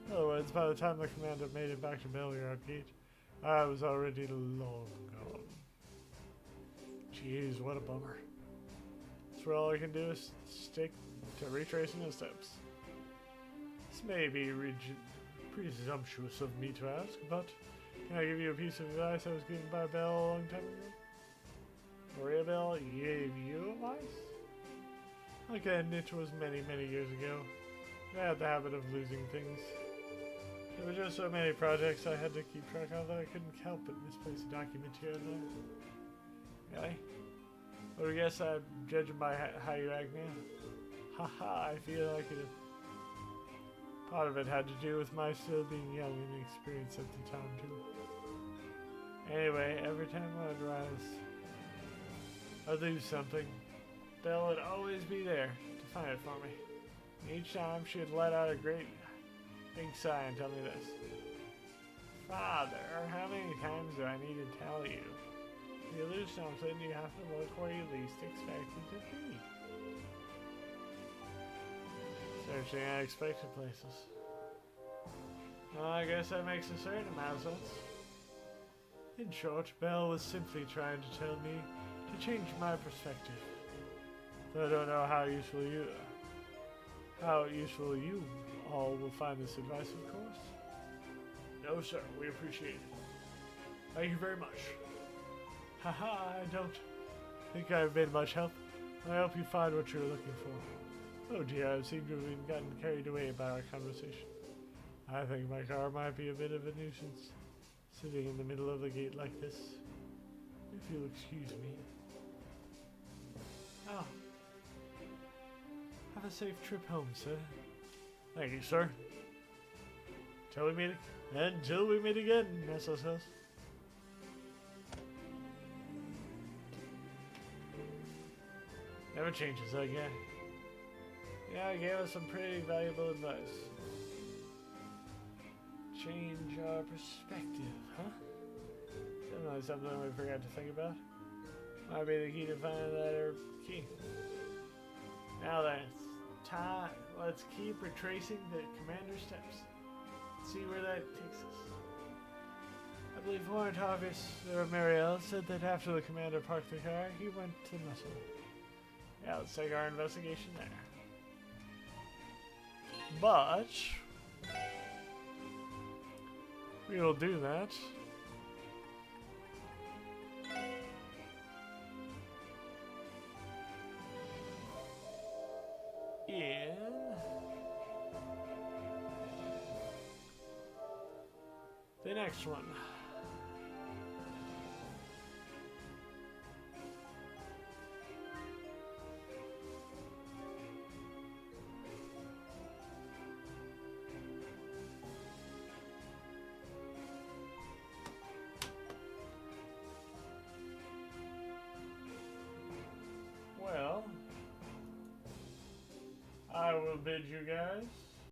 In other words, by the time the commander made it back to Belgrade Gate, I was already long gone. Jeez, what a bummer. So all I can do is stick to retracing his steps. This may be presumptuous of me to ask, but can I give you a piece of advice I was given by Bell a long time ago? Maria Bell gave you advice? Again, it was many, many years ago. I had the habit of losing things. There were just so many projects I had to keep track of that I couldn't help but misplace a document here and there. Really? Well, I guess I'm judging by how you act now. Haha, I feel like it. Part of it had to do with my still being young and inexperienced at the time, too. Anyway, every time I'd rise, I'd lose something. Belle would always be there to find it for me. And each time she would let out a great big sigh and tell me this. Father, how many times do I need to tell you? If you lose something, you have to look where you least expect it to be. Searching unexpected places. Well, I guess that makes a certain amount of sense. In short, Belle was simply trying to tell me to change my perspective. Though I don't know how useful you all will find this advice, of course. No, sir, we appreciate it. Thank you very much. Haha, I don't think I've been much help. I hope you find what you're looking for. Oh dear, I seem to have gotten carried away by our conversation. I think my car might be a bit of a nuisance, sitting in the middle of the gate like this. If you'll excuse me. Oh. Have a safe trip home, sir. Thank you, sir. Until we meet again, SSS. Never changes, that guy. Yeah, he gave us some pretty valuable advice. Change our perspective, huh? Definitely something we forgot to think about. Might be the key to finding that key. Now then, it's time. Let's keep retracing the commander's steps. See where that takes us. I believe Warrant Officer Mariel said that after the commander parked the car, he went to Muscle. Yeah, let's take our investigation there. But we will do that in the next one. Well, I will bid you guys